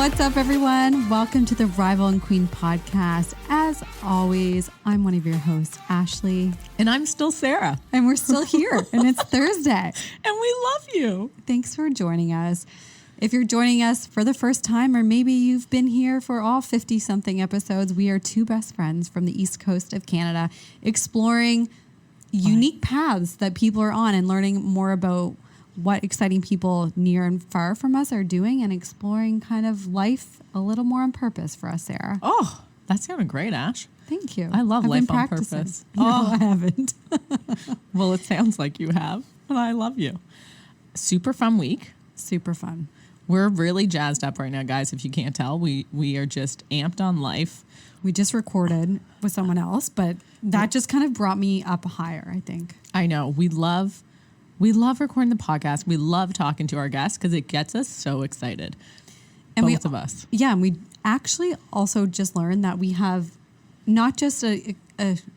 What's up, everyone? Welcome to the Rival and Queen podcast. As always, I'm one of your hosts, Ashley. And I'm still Sarah. And we're still here, and it's Thursday. And we love you. Thanks for joining us. If you're joining us for the first time, or maybe you've been here for all 50-something episodes, we are two best friends from the East Coast of Canada exploring unique paths that people are on and learning more about what exciting people near and far from us are doing and exploring kind of life a little more on purpose for us, Sarah. Oh, that sounded great, Ash. Thank you. I love life on purpose. No, I haven't. Well, it sounds like you have, and I love you. Super fun week. Super fun. We're really jazzed up right now, guys. If you can't tell, we are just amped on life. We just recorded with someone else, but that just kind of brought me up higher, I think. I know. We love recording the podcast. We love talking to our guests because it gets us so excited. And both of us. Yeah, and we actually also just learned that we have not just a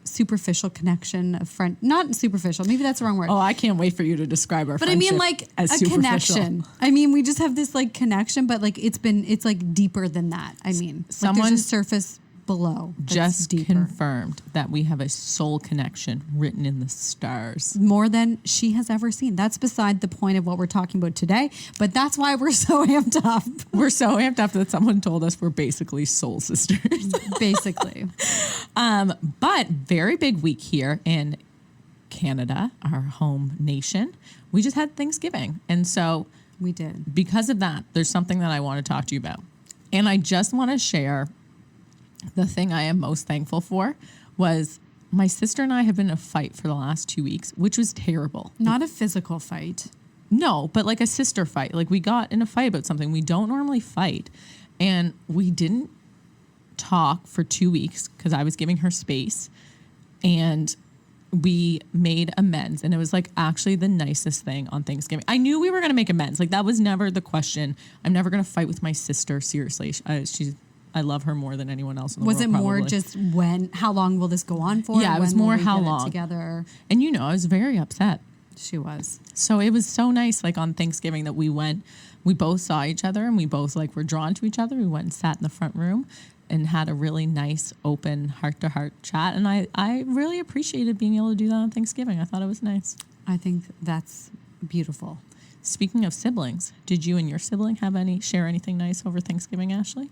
superficial connection, not superficial, maybe that's the wrong word. Oh, I can't wait for you to describe our friendship. But I mean like a connection. I mean, we just have this like connection, but like it's like deeper than that. I mean, someone like there's a surface below. Just confirmed that we have a soul connection written in the stars. More than she has ever seen. That's beside the point of what we're talking about today, but that's why we're so amped up. We're so amped up that someone told us we're basically soul sisters. Basically. But very big week here in Canada, our home nation. We just had Thanksgiving. And so we did. Because of that, there's something that I want to talk to you about. And I just want to share the thing I am most thankful for was my sister and I have been in a fight for the last 2 weeks, which was terrible. Not a physical fight. No, but like a sister fight. Like we got in a fight about something. We don't normally fight. And we didn't talk for 2 weeks because I was giving her space. And we made amends. And it was like actually the nicest thing on Thanksgiving. I knew we were going to make amends. Like that was never the question. I'm never going to fight with my sister. Seriously. I love her more than anyone else in the world. Was it more just how long will this go on for? Yeah, it was more how long. Together. And you know, I was very upset. She was. So it was so nice, like on Thanksgiving that we both saw each other and we both like were drawn to each other. We went and sat in the front room and had a really nice, open, heart-to-heart chat. And I really appreciated being able to do that on Thanksgiving. I thought it was nice. I think that's beautiful. Speaking of siblings, did you and your sibling share anything nice over Thanksgiving, Ashley?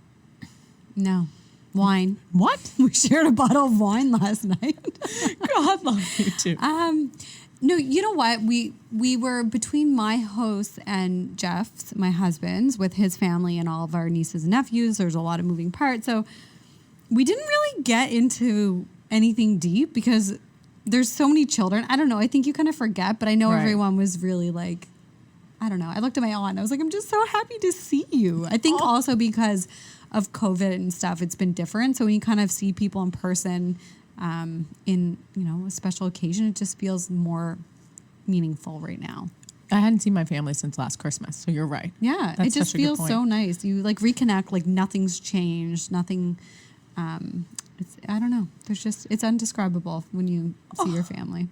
No. Wine. What? We shared a bottle of wine last night. God love you too. No, you know what? We were between my host and Jeff's, my husband's, with his family and all of our nieces and nephews. There's a lot of moving parts. So we didn't really get into anything deep because there's so many children. I don't know. I think you kind of forget, but I know everyone was really like, I don't know. I looked at my aunt and I was like, I'm just so happy to see you. I think also because of COVID and stuff, it's been different. So when you kind of see people in person in, a special occasion, it just feels more meaningful right now. I hadn't seen my family since last Christmas, so you're right. Yeah, it just feels so nice. You like reconnect, like nothing's changed, nothing. I don't know. It's indescribable when you see your family.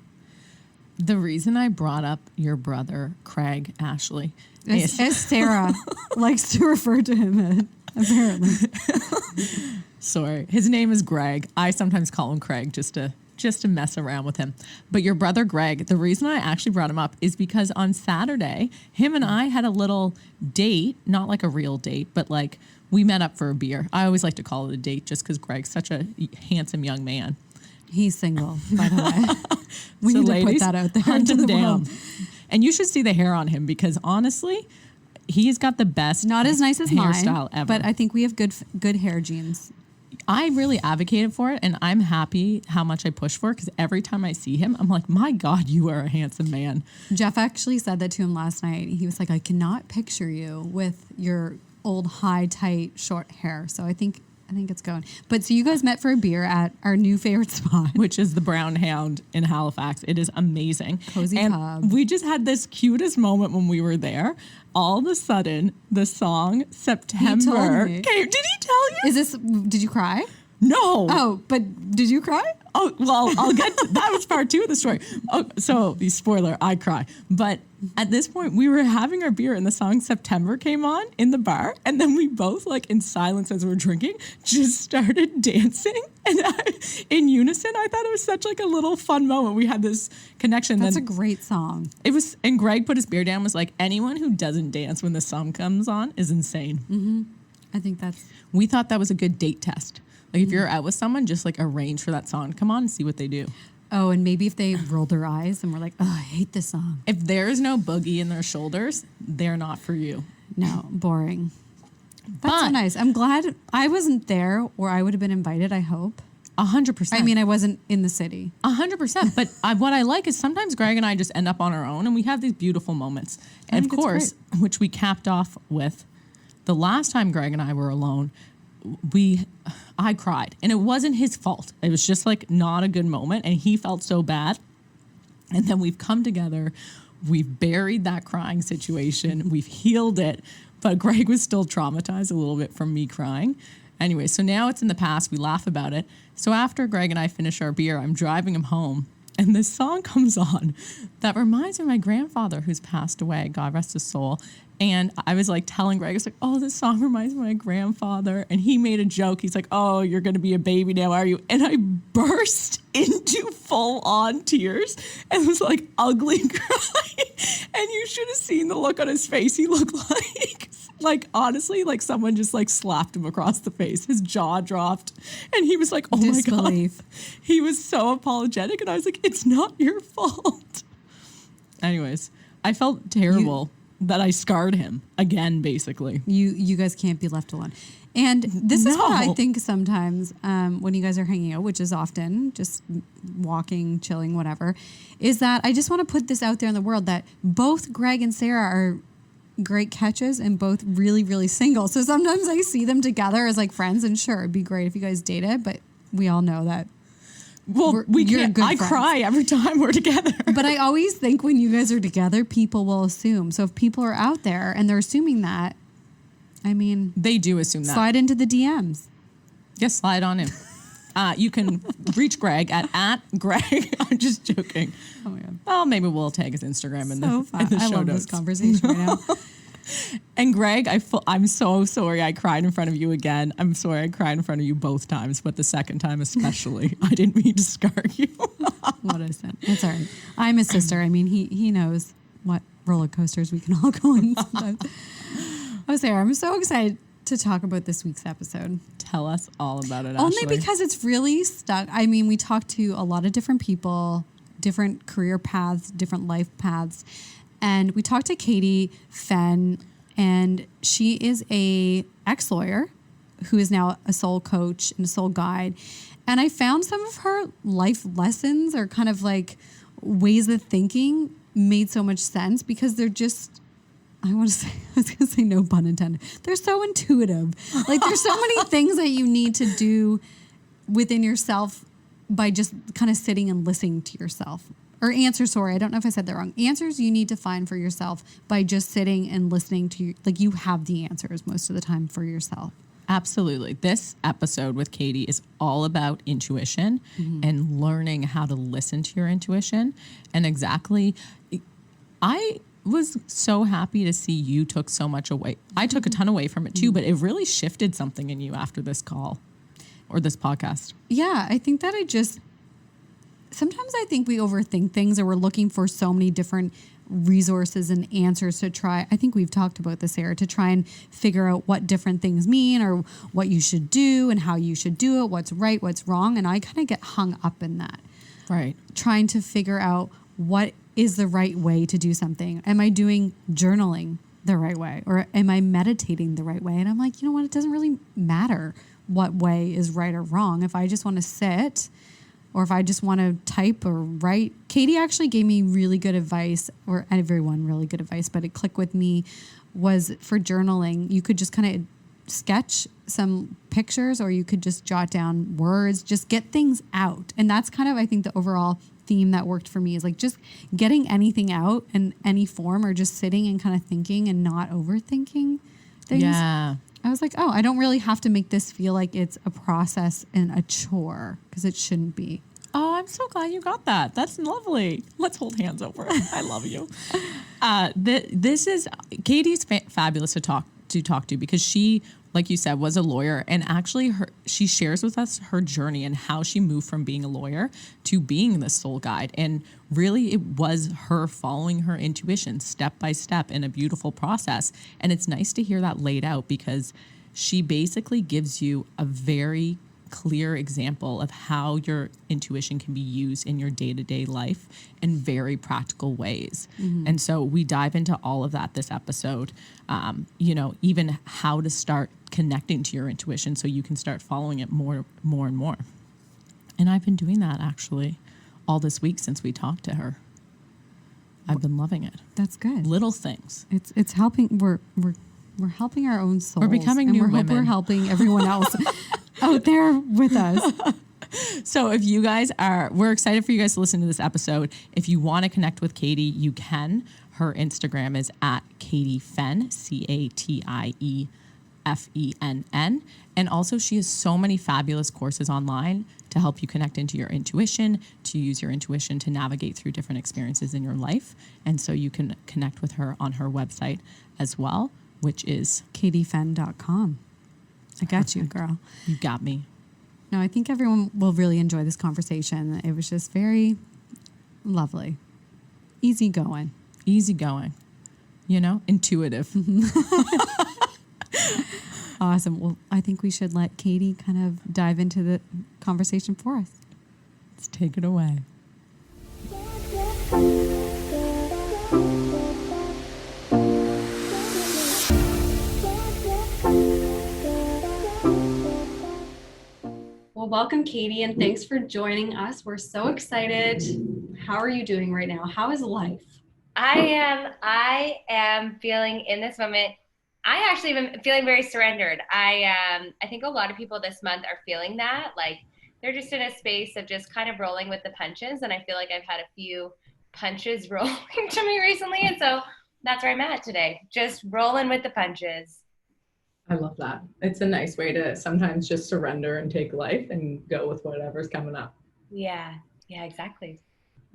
The reason I brought up your brother, Craig, Ashley, as Sarah likes to refer to him as, apparently. Sorry. His name is Greg. I sometimes call him Craig just to mess around with him. But your brother, Greg, the reason I actually brought him up is because on Saturday, him and I had a little date, not like a real date, but like we met up for a beer. I always like to call it a date just because Greg's such a handsome young man. He's single, by the way. We need to put that out there. Hunt him down. And you should see the hair on him because honestly, he's got the best not as nice as hairstyle mine, ever. But I think we have good hair genes. I really advocated for it, and I'm happy how much I push for it because every time I see him, I'm like, my God, you are a handsome man. Jeff actually said that to him last night. He was like, I cannot picture you with your old, high, tight, short hair. So I think it's going. But so you guys met for a beer at our new favorite spot, which is the Brown Hound in Halifax. It is amazing. Cozy pub. We just had this cutest moment when we were there. All of a sudden, the song September. He told me. Okay, did he tell you? Did you cry? No. Oh, but did you cry? Oh, well, I'll get to that. Was part 2 of the story. Oh, so, spoiler, I cry. But at this point, we were having our beer and the song September came on in the bar. And then we both, like in silence as we were drinking, just started dancing. And in unison, I thought it was such like a little fun moment. We had this connection. That's a great song. It was, and Greg put his beer down, was like, anyone who doesn't dance when the song comes on is insane. Mm-hmm. I think we thought that was a good date test. Like if you're out with someone, just like arrange for that song to come on and see what they do. Oh, and maybe if they roll their eyes and we're like, oh, I hate this song. If there's no boogie in their shoulders, they're not for you. No, boring. That's so nice. I'm glad I wasn't there, or I would have been invited, I hope. 100%. I mean, I wasn't in the city. 100%. But what I like is sometimes Greg and I just end up on our own and we have these beautiful moments. And of course, which we capped off with the last time Greg and I were alone, I cried, and it wasn't his fault. It was just like not a good moment, and he felt so bad. And then we've come together, we've buried that crying situation, we've healed it, but Greg was still traumatized a little bit from me crying. Anyway, so now it's in the past, we laugh about it. So after Greg and I finish our beer, I'm driving him home, and this song comes on that reminds me of my grandfather who's passed away, God rest his soul. And I was like telling Greg, I was like, oh, this song reminds me of my grandfather. And he made a joke. He's like, oh, you're going to be a baby now, are you? And I burst into full on tears and was like ugly crying. And you should have seen the look on his face. He looked like honestly, like someone just like slapped him across the face. His jaw dropped. And he was like, oh Disbelief. my God. He was so apologetic. And I was like, it's not your fault. Anyways, I felt terrible. That I scarred him again, basically. You guys can't be left alone. And this is what I think sometimes when you guys are hanging out, which is often just walking, chilling, whatever, is that I just want to put this out there in the world that both Greg and Sarah are great catches and both really, really single. So sometimes I see them together as like friends, and sure, it'd be great if you guys dated, but we all know that. Well, we can't. I cry every time we're together. But I always think when you guys are together, people will assume. So if people are out there and they're assuming that, I mean, they do assume that. Slide into the DMs. Yes, slide on in. You can reach Greg at Greg. I'm just joking. Oh my God. Well, maybe we'll tag his Instagram in the show notes. I love this conversation right now. And Greg, I'm so sorry I cried in front of you again. I'm sorry I cried in front of you both times, but the second time especially, I didn't mean to scar you. What I said. It's all right. I'm his sister. I mean, he knows what roller coasters we can all go on sometimes. Oh, Sarah, I'm so excited to talk about this week's episode. Tell us all about it, Only Ashley. because it's really stuck. I mean, we talked to a lot of different people, different career paths, different life paths. And we talked to Catie Fenn, and she is a ex-lawyer who is now a soul coach and a soul guide. And I found some of her life lessons or kind of like ways of thinking made so much sense because they're just, I was going to say no pun intended. They're so intuitive. Like there's so many things that you need to do within yourself by just kind of sitting and listening to yourself. Or answers, sorry, I don't know if I said that wrong. Answers you need to find for yourself by just sitting and listening to you. Like you have the answers most of the time for yourself. Absolutely. This episode with Catie is all about intuition and learning how to listen to your intuition. And exactly, I was so happy to see you took so much away. I took a ton away from it too, but it really shifted something in you after this call or this podcast. Yeah, I think that sometimes I think we overthink things or we're looking for so many different resources and answers to try. I think we've talked about this, Sarah, to try and figure out what different things mean or what you should do and how you should do it, what's right, what's wrong. And I kind of get hung up in that. Right. Trying to figure out what is the right way to do something. Am I doing journaling the right way? Or am I meditating the right way? And I'm like, you know what? It doesn't really matter what way is right or wrong. If I just want to sit or if I just want to type or write. Catie actually gave me really good advice, or everyone really good advice, but it clicked with me, was for journaling. You could just kind of sketch some pictures or you could just jot down words, just get things out. And that's kind of, I think, the overall theme that worked for me is like just getting anything out in any form or just sitting and kind of thinking and not overthinking things. Yeah. I was like, oh, I don't really have to make this feel like it's a process and a chore because it shouldn't be. Oh, I'm so glad you got that. That's lovely. Let's hold hands over. I love you. This is Katie's fabulous to talk to because she, like you said, was a lawyer, and actually she shares with us her journey and how she moved from being a lawyer to being the soul guide. And really it was her following her intuition step by step in a beautiful process. And it's nice to hear that laid out because she basically gives you a very clear example of how your intuition can be used in your day-to-day life in very practical ways. And so we dive into all of that this episode, even how to start connecting to your intuition so you can start following it more and more. And I've been doing that actually all this week since we talked to her. I've been loving it. That's good. Little things. It's helping. We're helping our own souls. We're becoming new women. We're helping everyone else out there with us. So if you guys we're excited for you guys to listen to this episode. If you want to connect with Catie, you can. Her Instagram is at Catie Fenn, CatiEFENN. And also she has so many fabulous courses online to help you connect into your intuition, to use your intuition to navigate through different experiences in your life. And so you can connect with her on her website as well, which is CatieFenn.com. I got you, girl. You got me. No, I think everyone will really enjoy this conversation. It was just very lovely. Easy going. Intuitive. Awesome. Well, I think we should let Catie kind of dive into the conversation for us. Let's take it away. Well, welcome, Catie, and thanks for joining us. We're so excited. How are you doing right now? How is life? I am feeling in this moment. I actually am feeling very surrendered. I think a lot of people this month are feeling that, like they're just in a space of just kind of rolling with the punches. And I feel like I've had a few punches rolling to me recently. And so that's where I'm at today. Just rolling with the punches. I love that. It's a nice way to sometimes just surrender and take life and go with whatever's coming up. Yeah, exactly.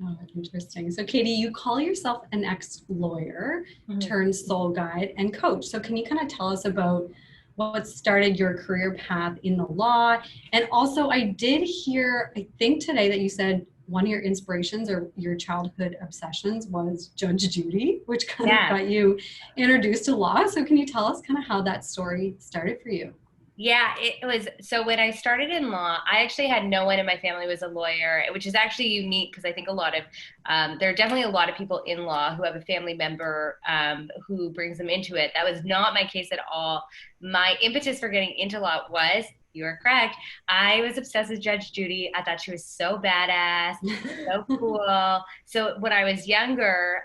Oh, interesting. So, Catie, you call yourself an ex-lawyer turned soul guide and coach. So can you kind of tell us about what started your career path in the law? And also, I did hear, I think today, that you said one of your inspirations or your childhood obsessions was Judge Judy, which kind of got you introduced to law. So can you tell us kind of how that story started for you? Yeah, it was. So when I started in law, I actually had no one in my family was a lawyer, which is actually unique because I think there are definitely a lot of people in law who have a family member who brings them into it. That was not my case at all. My impetus for getting into law was, you are correct, I was obsessed with Judge Judy. I thought she was so badass, so cool. So when I was younger,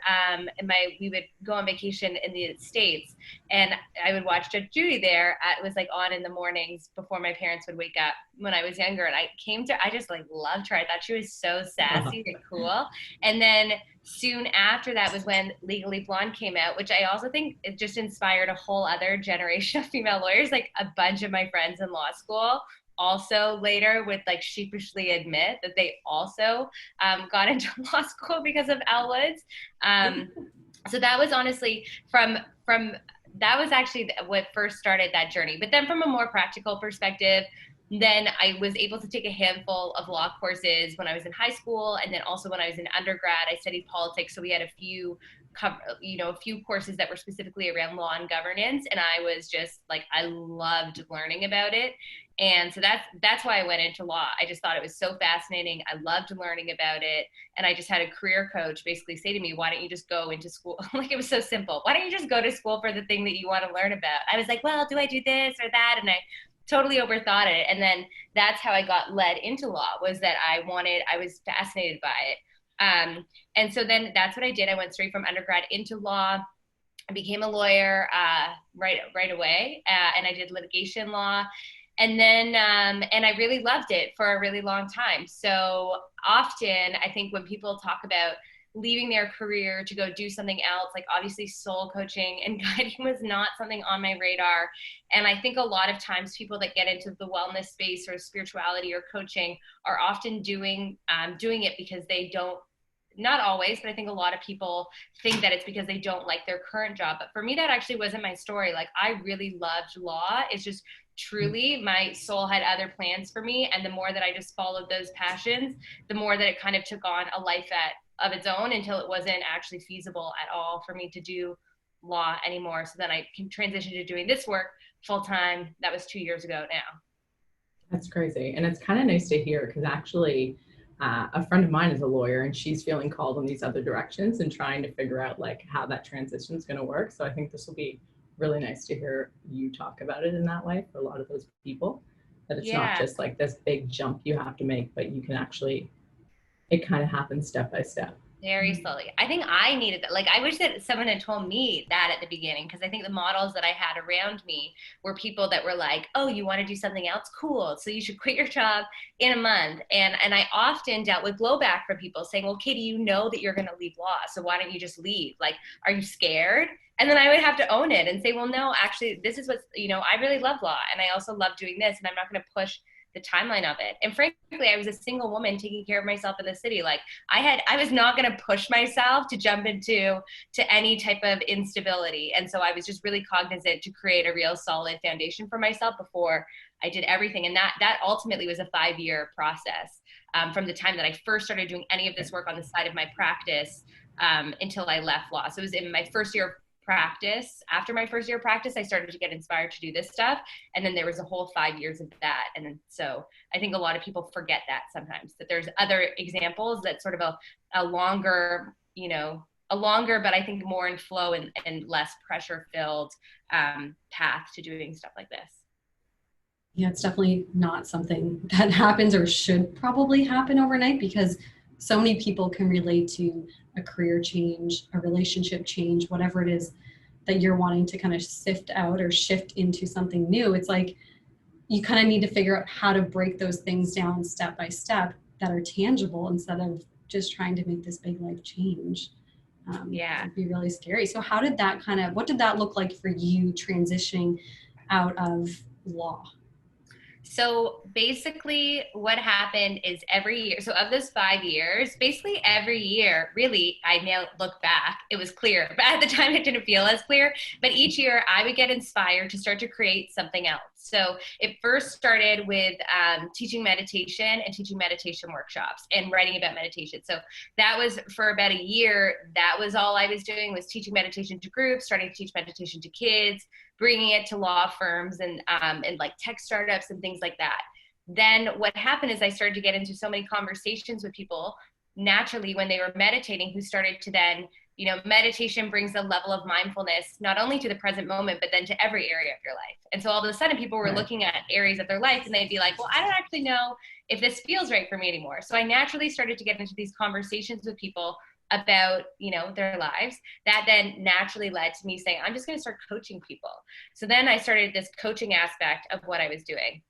we would go on vacation in the States, and I would watch Judge Judy there. It was like on in the mornings before my parents would wake up when I was younger. And I just like loved her. I thought she was so sassy and cool. And then soon after that was when Legally Blonde came out, which I also think it just inspired a whole other generation of female lawyers. Like a bunch of my friends in law school also later would like sheepishly admit that they also got into law school because of Elle Woods. So that was honestly that was actually what first started that journey. But then from a more practical perspective, then I was able to take a handful of law courses when I was in high school. And then also when I was in undergrad, I studied politics. So we had a few courses that were specifically around law and governance. And I was just like, I loved learning about it. And so that's why I went into law. I just thought it was so fascinating. I loved learning about it. And I just had a career coach basically say to me, why don't you just go into school? Like, it was so simple. Why don't you just go to school for the thing that you want to learn about? I was like, well, do I do this or that? And I totally overthought it. And then that's how I got led into law, was that I was fascinated by it. And so then that's what I did. I went straight from undergrad into law. I became a lawyer right away. And I did litigation law. And then, and I really loved it for a really long time. So often I think when people talk about leaving their career to go do something else. Like obviously soul coaching and guiding was not something on my radar. And I think a lot of times people that get into the wellness space or spirituality or coaching are often doing it because they don't, not always, but I think a lot of people think that it's because they don't like their current job. But for me, that actually wasn't my story. Like I really loved law. It's just truly my soul had other plans for me. And the more that I just followed those passions, the more that it kind of took on a life of its own until it wasn't actually feasible at all for me to do law anymore. So then I can transition to doing this work full time. That was 2 years ago now. That's crazy. And it's kind of nice to hear because actually a friend of mine is a lawyer and she's feeling called in these other directions and trying to figure out like how that transition is going to work. So I think this will be really nice to hear you talk about it in that way for a lot of those people, that it's not just like this big jump you have to make, but you can actually, it kind of happens step by step. Very slowly. I think I needed that. Like, I wish that someone had told me that at the beginning, because I think the models that I had around me were people that were like, oh, you want to do something else? Cool. So you should quit your job in a month. And I often dealt with blowback from people saying, well, Catie, you know that you're going to leave law. So why don't you just leave? Like, are you scared? And then I would have to own it and say, well, no, actually, this is what's, I really love law. And I also love doing this. And I'm not going to push the timeline of it. And frankly, I was a single woman taking care of myself in the city. Like I was not going to push myself to jump into any type of instability. And so I was just really cognizant to create a real solid foundation for myself before I did everything. And that ultimately was a 5-year process from the time that I first started doing any of this work on the side of my practice until I left law. So it was in my first year of practice. After my first year of practice, I started to get inspired to do this stuff. And then there was a whole 5 years of that. And then, so I think a lot of people forget that sometimes, that there's other examples that sort of a longer, but I think more in flow and less pressure filled path to doing stuff like this. Yeah, it's definitely not something that happens or should probably happen overnight, because so many people can relate to a career change, a relationship change, whatever it is that you're wanting to kind of sift out or shift into something new. It's like you kind of need to figure out how to break those things down step by step that are tangible instead of just trying to make this big life change. It'd be really scary. So how did that what did that look like for you transitioning out of law? So basically what happened is every year, so of those 5 years, basically every year, really, I now look back, it was clear, but at the time it didn't feel as clear, but each year I would get inspired to start to create something else. So it first started with teaching meditation and teaching meditation workshops and writing about meditation. So that was for about a year, that was all I was doing, was teaching meditation to groups, starting to teach meditation to kids, bringing it to law firms and like tech startups and things like that. Then what happened is I started to get into so many conversations with people naturally when they were meditating, who started to then, meditation brings a level of mindfulness, not only to the present moment, but then to every area of your life. And so all of a sudden people were looking at areas of their life and they'd be like, well, I don't actually know if this feels right for me anymore. So I naturally started to get into these conversations with people about, their lives. That then naturally led to me saying, I'm just going to start coaching people. So then I started this coaching aspect of what I was doing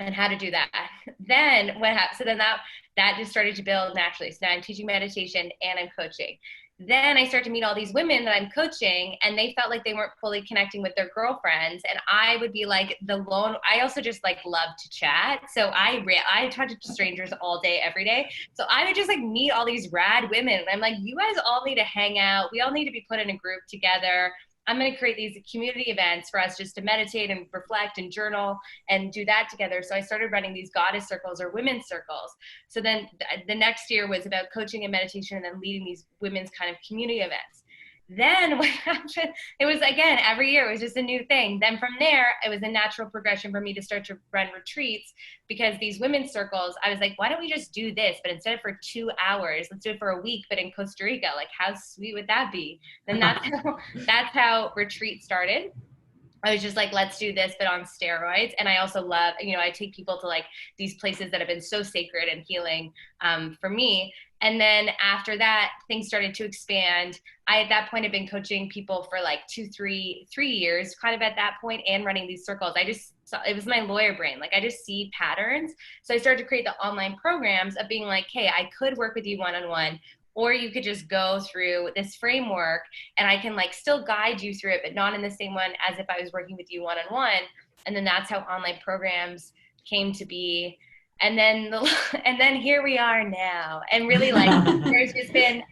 and how to do that. Then what happened? So then that just started to build naturally. So now I'm teaching meditation and I'm coaching. Then I start to meet all these women that I'm coaching, and they felt like they weren't fully connecting with their girlfriends. And I would be like I also just like love to chat. So I talk to strangers all day, every day. So I would just like meet all these rad women. And I'm like, you guys all need to hang out. We all need to be put in a group together. I'm going to create these community events for us just to meditate and reflect and journal and do that together. So I started running these goddess circles or women's circles. So then the next year was about coaching and meditation and then leading these women's kind of community events. Then what happened, it was, again, every year it was just a new thing. Then from there, it was a natural progression for me to start to run retreats, because these women's circles, I was like, why don't we just do this? But instead of for 2 hours, let's do it for a week, but in Costa Rica. Like, how sweet would that be? Then that's how retreat started. I was just like, let's do this, but on steroids. And I also love, I take people to like these places that have been so sacred and healing for me. And then after that, things started to expand. I, at that point, had been coaching people for like 3 years, kind of at that point, and running these circles. It was my lawyer brain. Like, I just see patterns. So I started to create the online programs of being like, hey, I could work with you one-on-one, or you could just go through this framework and I can like still guide you through it, but not in the same one as if I was working with you one-on-one. And then that's how online programs came to be. And then, and then here we are now. And really like, there's just been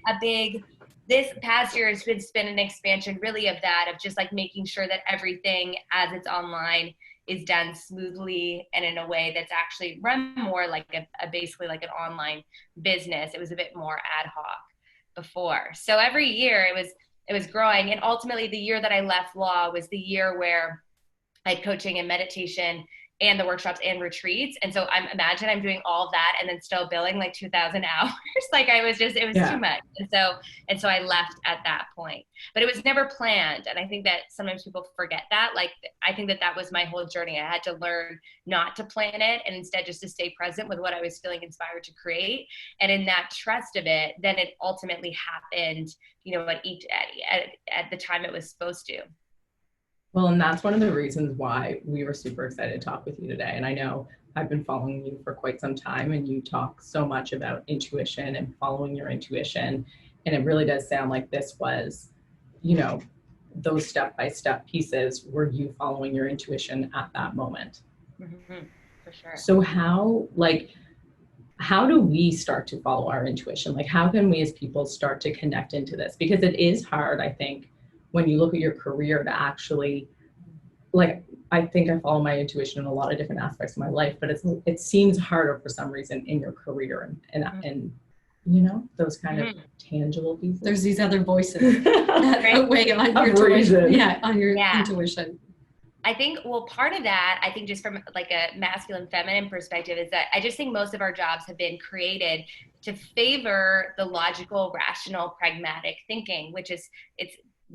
this past year has been an expansion really of that, of just like making sure that everything as it's online is done smoothly and in a way that's actually run more like a basically like an online business. It was a bit more ad hoc before. So every year it was growing. And ultimately the year that I left law was the year where I had coaching and meditation and the workshops and retreats. And so imagine I'm doing all of that and then still billing like 2,000 hours. Like it was too much. And so I left at that point, but it was never planned. And I think that sometimes people forget that. Like, I think that was my whole journey. I had to learn not to plan it and instead just to stay present with what I was feeling inspired to create. And in that trust of it, then it ultimately happened, at the time it was supposed to. Well, and that's one of the reasons why we were super excited to talk with you today. And I know I've been following you for quite some time, and you talk so much about intuition and following your intuition. And it really does sound like this was, those step-by-step pieces were you following your intuition at that moment. Mm-hmm, for sure. So how do we start to follow our intuition? Like, how can we as people start to connect into this? Because it is hard, I think, when you look at your career to actually, like, I think I follow my intuition in a lot of different aspects of my life, but it seems harder for some reason in your career and those kind of tangible pieces. There's these other voices that weigh on your intuition. Yeah, on your intuition. I think, part of that, I think just from like a masculine feminine perspective is that I just think most of our jobs have been created to favor the logical, rational, pragmatic thinking, which is,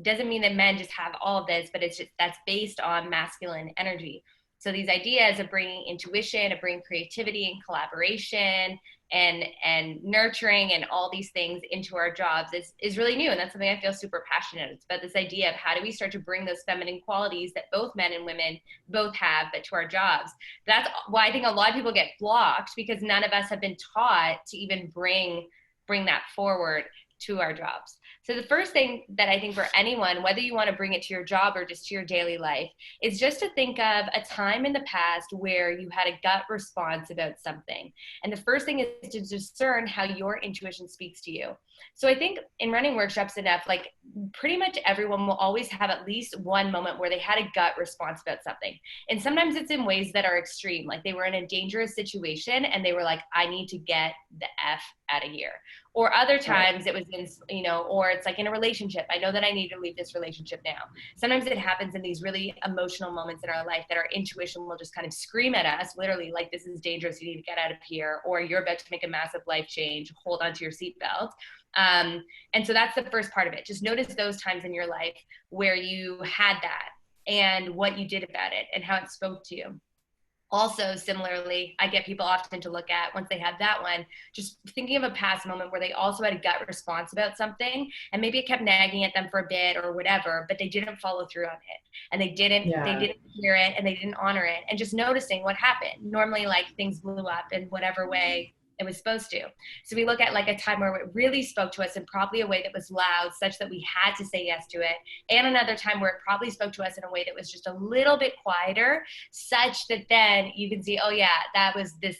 doesn't mean that men just have all of this, but it's just, that's based on masculine energy. So these ideas of bringing intuition, of bringing creativity and collaboration and nurturing and all these things into our jobs is really new. And that's something I feel super passionate. It's about this idea of how do we start to bring those feminine qualities that both men and women both have, but to our jobs. That's why I think a lot of people get blocked, because none of us have been taught to even bring that forward to our jobs. So the first thing that I think for anyone, whether you want to bring it to your job or just to your daily life, is just to think of a time in the past where you had a gut response about something. And the first thing is to discern how your intuition speaks to you. So I think in running workshops enough, like pretty much everyone will always have at least one moment where they had a gut response about something. And sometimes it's in ways that are extreme. Like they were in a dangerous situation and they were like, I need to get the F out of here. Or other times it was in, or it's like in a relationship. I know that I need to leave this relationship now. Sometimes it happens in these really emotional moments in our life that our intuition will just kind of scream at us, literally like, this is dangerous. You need to get out of here. Or you're about to make a massive life change. Hold onto your seatbelt. And so that's the first part of it. Just notice those times in your life where you had that and what you did about it and how it spoke to you. Also, similarly, I get people often to look at, once they have that one, just thinking of a past moment where they also had a gut response about something, and maybe it kept nagging at them for a bit or whatever, but they didn't follow through on it, and they didn't hear it, and they didn't honor it, and just noticing what happened. Normally, like, things blew up in whatever way it was supposed to. So we look at like a time where it really spoke to us in probably a way that was loud, such that we had to say yes to it. And another time where it probably spoke to us in a way that was just a little bit quieter, such that then you can see, oh yeah, that was this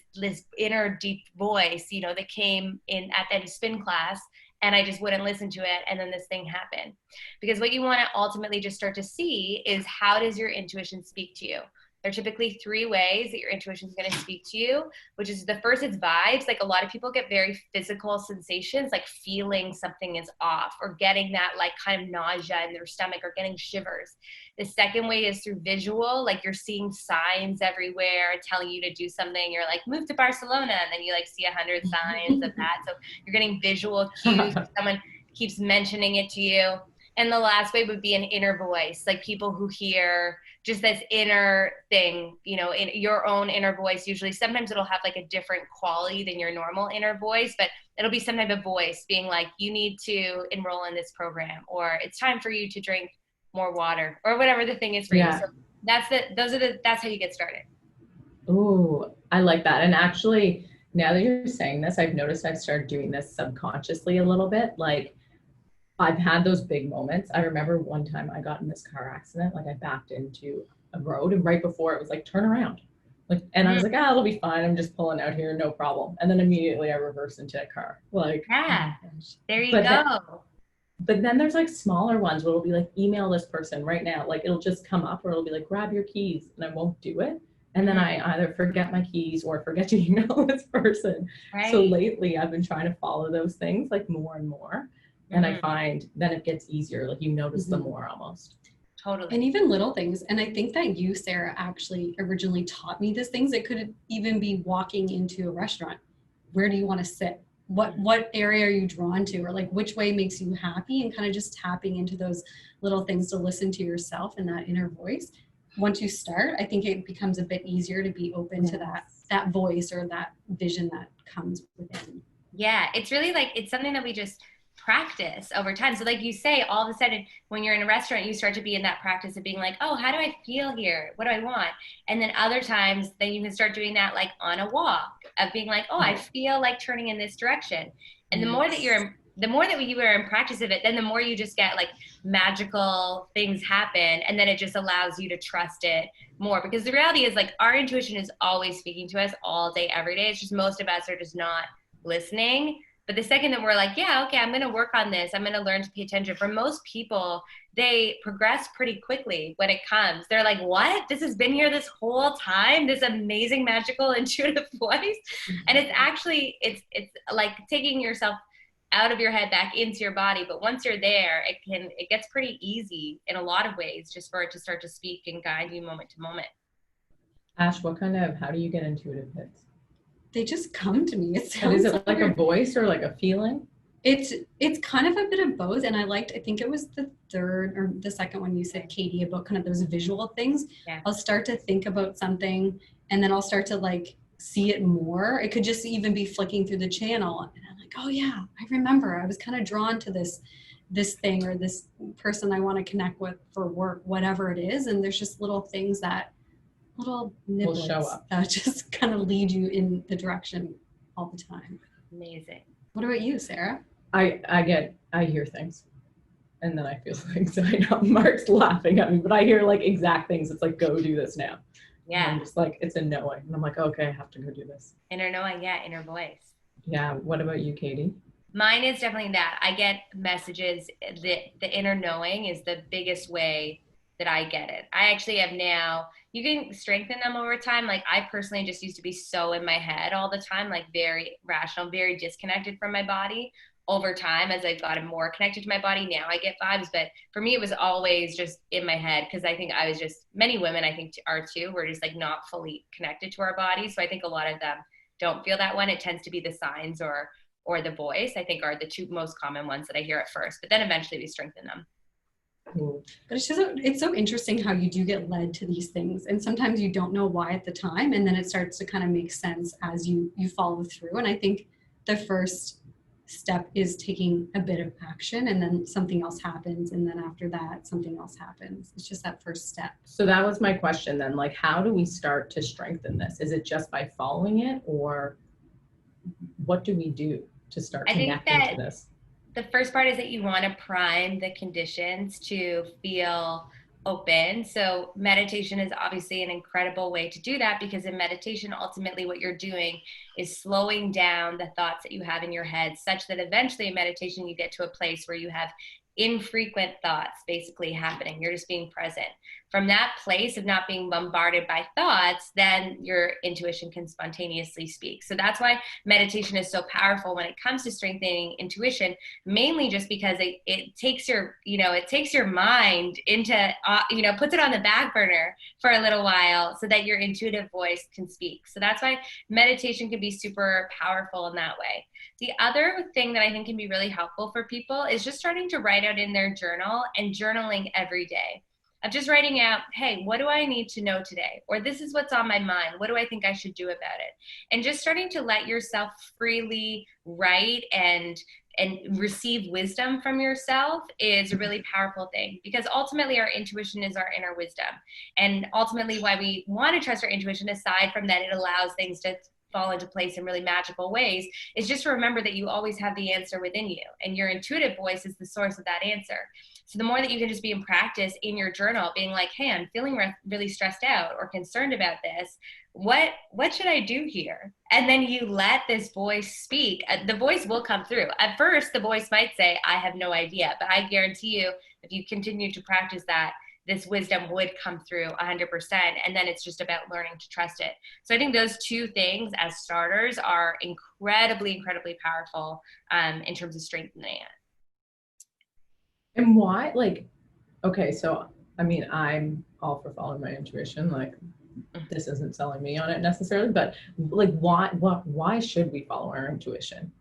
inner deep voice, that came in at that spin class, and I just wouldn't listen to it. And then this thing happened. Because what you want to ultimately just start to see is, how does your intuition speak to you? There are typically 3 ways that your intuition is going to speak to you, which is, the first is vibes. Like, a lot of people get very physical sensations, like feeling something is off, or getting that like kind of nausea in their stomach, or getting shivers. The second way is through visual, like you're seeing signs everywhere telling you to do something. You're like, move to Barcelona, and then you like see 100 signs of that. So you're getting visual cues. Someone keeps mentioning it to you. And the last way would be an inner voice, like people who hear just this inner thing, in your own inner voice. Usually, sometimes it'll have like a different quality than your normal inner voice, but it'll be some type of voice being like, you need to enroll in this program, or it's time for you to drink more water, or whatever the thing is for you. So that's how you get started. Ooh, I like that. And actually, Now that you're saying this, I've noticed I've started doing this subconsciously a little bit. Like I've had those big moments. I remember one time I got in this car accident, like I backed into a road and right before it was like, turn around. Like, and I was like, it'll be fine. I'm just pulling out here, no problem. And then immediately I reversed into a car. Like, Yeah, oh my gosh. there you But go. But then there's like smaller ones where it'll be like, email this person right now. Like it'll just come up or it'll be like, grab your keys, and I won't do it. And then I either forget my keys or forget to email this person. Right. So lately I've been trying to follow those things like more and more. And I find then it gets easier. Like you notice them more almost. Totally. And even little things. And I think that you, Sarah, actually originally taught me these things. It could even be walking into a restaurant. Where do you want to sit? What area are you drawn to? Or like which way makes you happy? And kind of just tapping into those little things to listen to yourself and that inner voice. Once you start, I think it becomes a bit easier to be open to that voice or that vision that comes within. Yeah, it's really like, it's something that we just practice over time. So like you say, all of a sudden when you're in a restaurant, you start to be in that practice of being like, oh, how do I feel here? What do I want? And then other times then you can start doing that like on a walk of being like, oh, I feel like turning in this direction. And the more that you are in practice of it, then the more you just get like magical things happen. And then it just allows you to trust it more, because the reality is like our intuition is always speaking to us all day, every day. It's just most of us are just not listening. But the second that we're like, yeah, okay, I'm going to work on this, I'm going to learn to pay attention. For most people, they progress pretty quickly when it comes. They're like, what? This has been here this whole time, this amazing, magical, intuitive voice. And it's actually, it's like taking yourself out of your head back into your body. But once you're there, it gets pretty easy in a lot of ways, just for it to start to speak and guide you moment to moment. Ash, how do you get intuitive hits? They just come to me. Is it like a voice or like a feeling? It's kind of a bit of both. And I think it was the third or the second one you said, Catie, about kind of those visual things. Yeah. I'll start to think about something and then I'll start to like see it more. It could just even be flicking through the channel. And I'm like, oh yeah, I remember I was kind of drawn to this thing or this person I want to connect with for work, whatever it is. And there's just little things little niblets show up that just kind of lead you in the direction all the time. Amazing. What about you, Sarah? I hear things and then I feel things. I know Mark's laughing at me, but I hear like exact things. It's like, go do this now. Yeah. And I'm just like, it's a knowing. And I'm like, okay, I have to go do this. Inner knowing, yeah, inner voice. Yeah. What about you, Catie? Mine is definitely that. I get messages. The inner knowing is the biggest way that I get it. I actually have now, you can strengthen them over time. Like I personally just used to be so in my head all the time, like very rational, very disconnected from my body. Over time, as I've gotten more connected to my body, now I get vibes. But for me, it was always just in my head, because I think I was just, many women I think are too, we're just like not fully connected to our bodies. So I think a lot of them don't feel that one. It tends to be the signs or the voice, I think, are the two most common ones that I hear at first, but then eventually we strengthen them. But it's so interesting how you do get led to these things, and sometimes you don't know why at the time, and then it starts to kind of make sense as you follow through. And I think the first step is taking a bit of action, and then something else happens, and then after that something else happens. It's just that first step. So that was my question then, like how do we start to strengthen this? Is it just by following it, or what do we do to start connecting to this? The first part is that you want to prime the conditions to feel open. So meditation is obviously an incredible way to do that, because in meditation, ultimately what you're doing is slowing down the thoughts that you have in your head, such that eventually in meditation, you get to a place where you have infrequent thoughts basically happening. You're just being present. From that place of not being bombarded by thoughts, then your intuition can spontaneously speak. So that's why meditation is so powerful when it comes to strengthening intuition, mainly just because it takes your, it takes your mind into, puts it on the back burner for a little while so that your intuitive voice can speak. So that's why meditation can be super powerful in that way. The other thing that I think can be really helpful for people is just starting to write out in their journal, and journaling every day. Of just writing out, hey, what do I need to know today? Or this is what's on my mind. What do I think I should do about it? And just starting to let yourself freely write and receive wisdom from yourself is a really powerful thing, because ultimately our intuition is our inner wisdom. And ultimately why we want to trust our intuition, aside from that it allows things to fall into place in really magical ways, is just to remember that you always have the answer within you, and your intuitive voice is the source of that answer. So the more that you can just be in practice in your journal, being like, hey, I'm feeling really stressed out or concerned about this. What should I do here? And then you let this voice speak. The voice will come through. At first, the voice might say, I have no idea, but I guarantee you, if you continue to practice that, this wisdom would come through 100%. And then it's just about learning to trust it. So I think those two things as starters are incredibly, incredibly powerful in terms of strengthening it. And why, like, okay, so I mean, I'm all for following my intuition. Like, this isn't selling me on it necessarily, but like, why should we follow our intuition?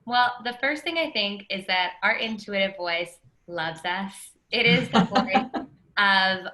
Well, the first thing I think is that our intuitive voice loves us. It is the voice of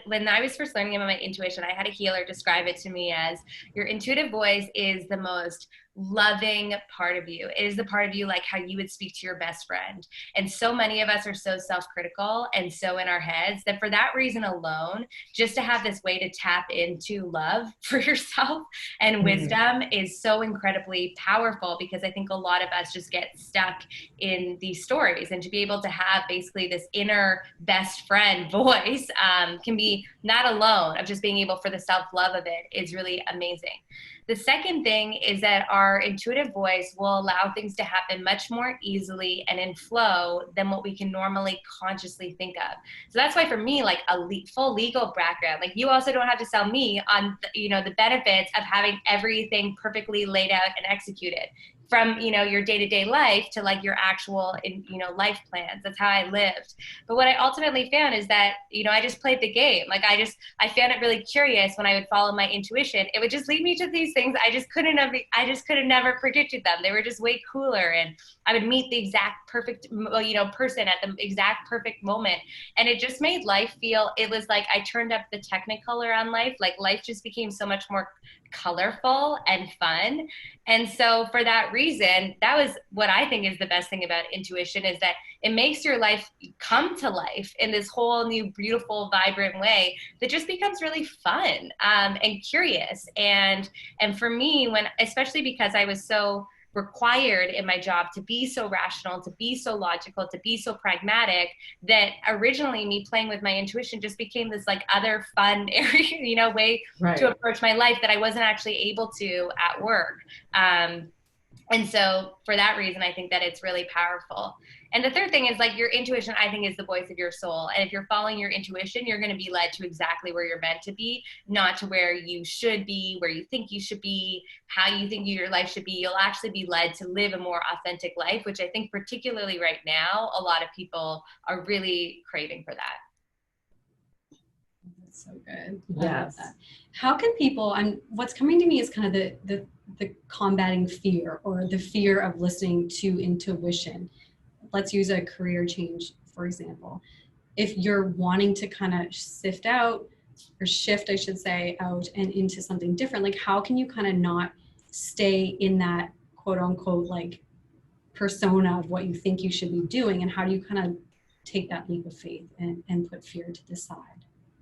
when I was first learning about my intuition, I had a healer describe it to me as, your intuitive voice is the most loving part of you. It is the part of you like how you would speak to your best friend. And so many of us are so self-critical and so in our heads that for that reason alone, just to have this way to tap into love for yourself and wisdom is so incredibly powerful, because I think a lot of us just get stuck in these stories, and to be able to have basically this inner best friend voice can be not alone of just being able for the self-love of it is really amazing. The second thing is that our intuitive voice will allow things to happen much more easily and in flow than what we can normally consciously think of. So that's why for me, like full legal background, like you also don't have to sell me on, the benefits of having everything perfectly laid out and executed. From, your day-to-day life to like your actual, life plans. That's how I lived. But what I ultimately found is that, I just played the game. Like I found it really curious when I would follow my intuition. It would just lead me to these things I just could have never predicted them. They were just way cooler. And I would meet the exact perfect, person at the exact perfect moment. And it just made life feel, it was like I turned up the Technicolor on life. Like life just became so much more colorful and fun. And so for that reason, that was what I think is the best thing about intuition, is that it makes your life come to life in this whole new, beautiful, vibrant way that just becomes really fun and curious. And for me, especially because I was so required in my job to be so rational, to be so logical, to be so pragmatic, that originally me playing with my intuition just became this like other fun area, way to approach my life that I wasn't actually able to at work. And so for that reason, I think that it's really powerful. And the third thing is like your intuition, I think, is the voice of your soul. And if you're following your intuition, you're going to be led to exactly where you're meant to be, not to where you should be, where you think you should be, how you think your life should be. You'll actually be led to live a more authentic life, which I think particularly right now, a lot of people are really craving for that. That's so good. Yes. I love that. How can people, and what's coming to me is kind of the combating fear, or the fear of listening to intuition. Let's use a career change, for example. If you're wanting to kind of shift, I should say, out and into something different, like how can you kind of not stay in that quote unquote like persona of what you think you should be doing, and how do you kind of take that leap of faith and put fear to the side?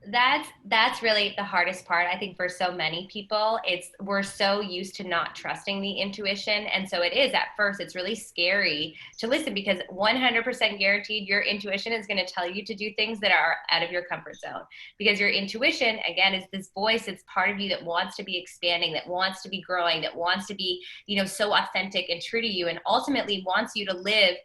That's really the hardest part. I think for so many people, we're so used to not trusting the intuition. And so it is at first, it's really scary to listen, because 100% guaranteed your intuition is going to tell you to do things that are out of your comfort zone, because your intuition, again, is this voice. It's part of you that wants to be expanding, that wants to be growing, that wants to be, so authentic and true to you, and ultimately wants you to live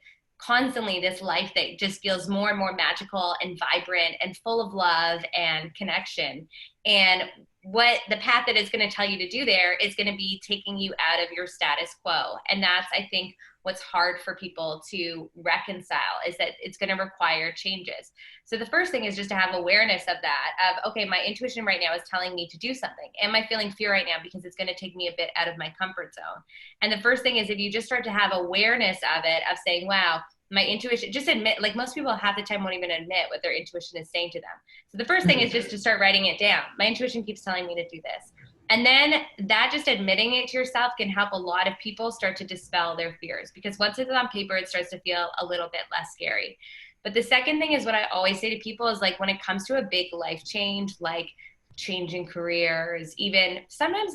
constantly this life that just feels more and more magical and vibrant and full of love and connection. And what the path that is going to tell you to do there is going to be taking you out of your status quo. And that's, I think, what's hard for people to reconcile, is that it's going to require changes. So the first thing is just to have awareness of that, of, okay, my intuition right now is telling me to do something. Am I feeling fear right now because it's going to take me a bit out of my comfort zone? And the first thing is, if you just start to have awareness of it, of saying, wow, my intuition, just admit, like most people half the time won't even admit what their intuition is saying to them. So the first thing is just to start writing it down. My intuition keeps telling me to do this. And then that, just admitting it to yourself, can help a lot of people start to dispel their fears, because once it's on paper, it starts to feel a little bit less scary. But the second thing is, what I always say to people is, like, when it comes to a big life change, like changing careers, even sometimes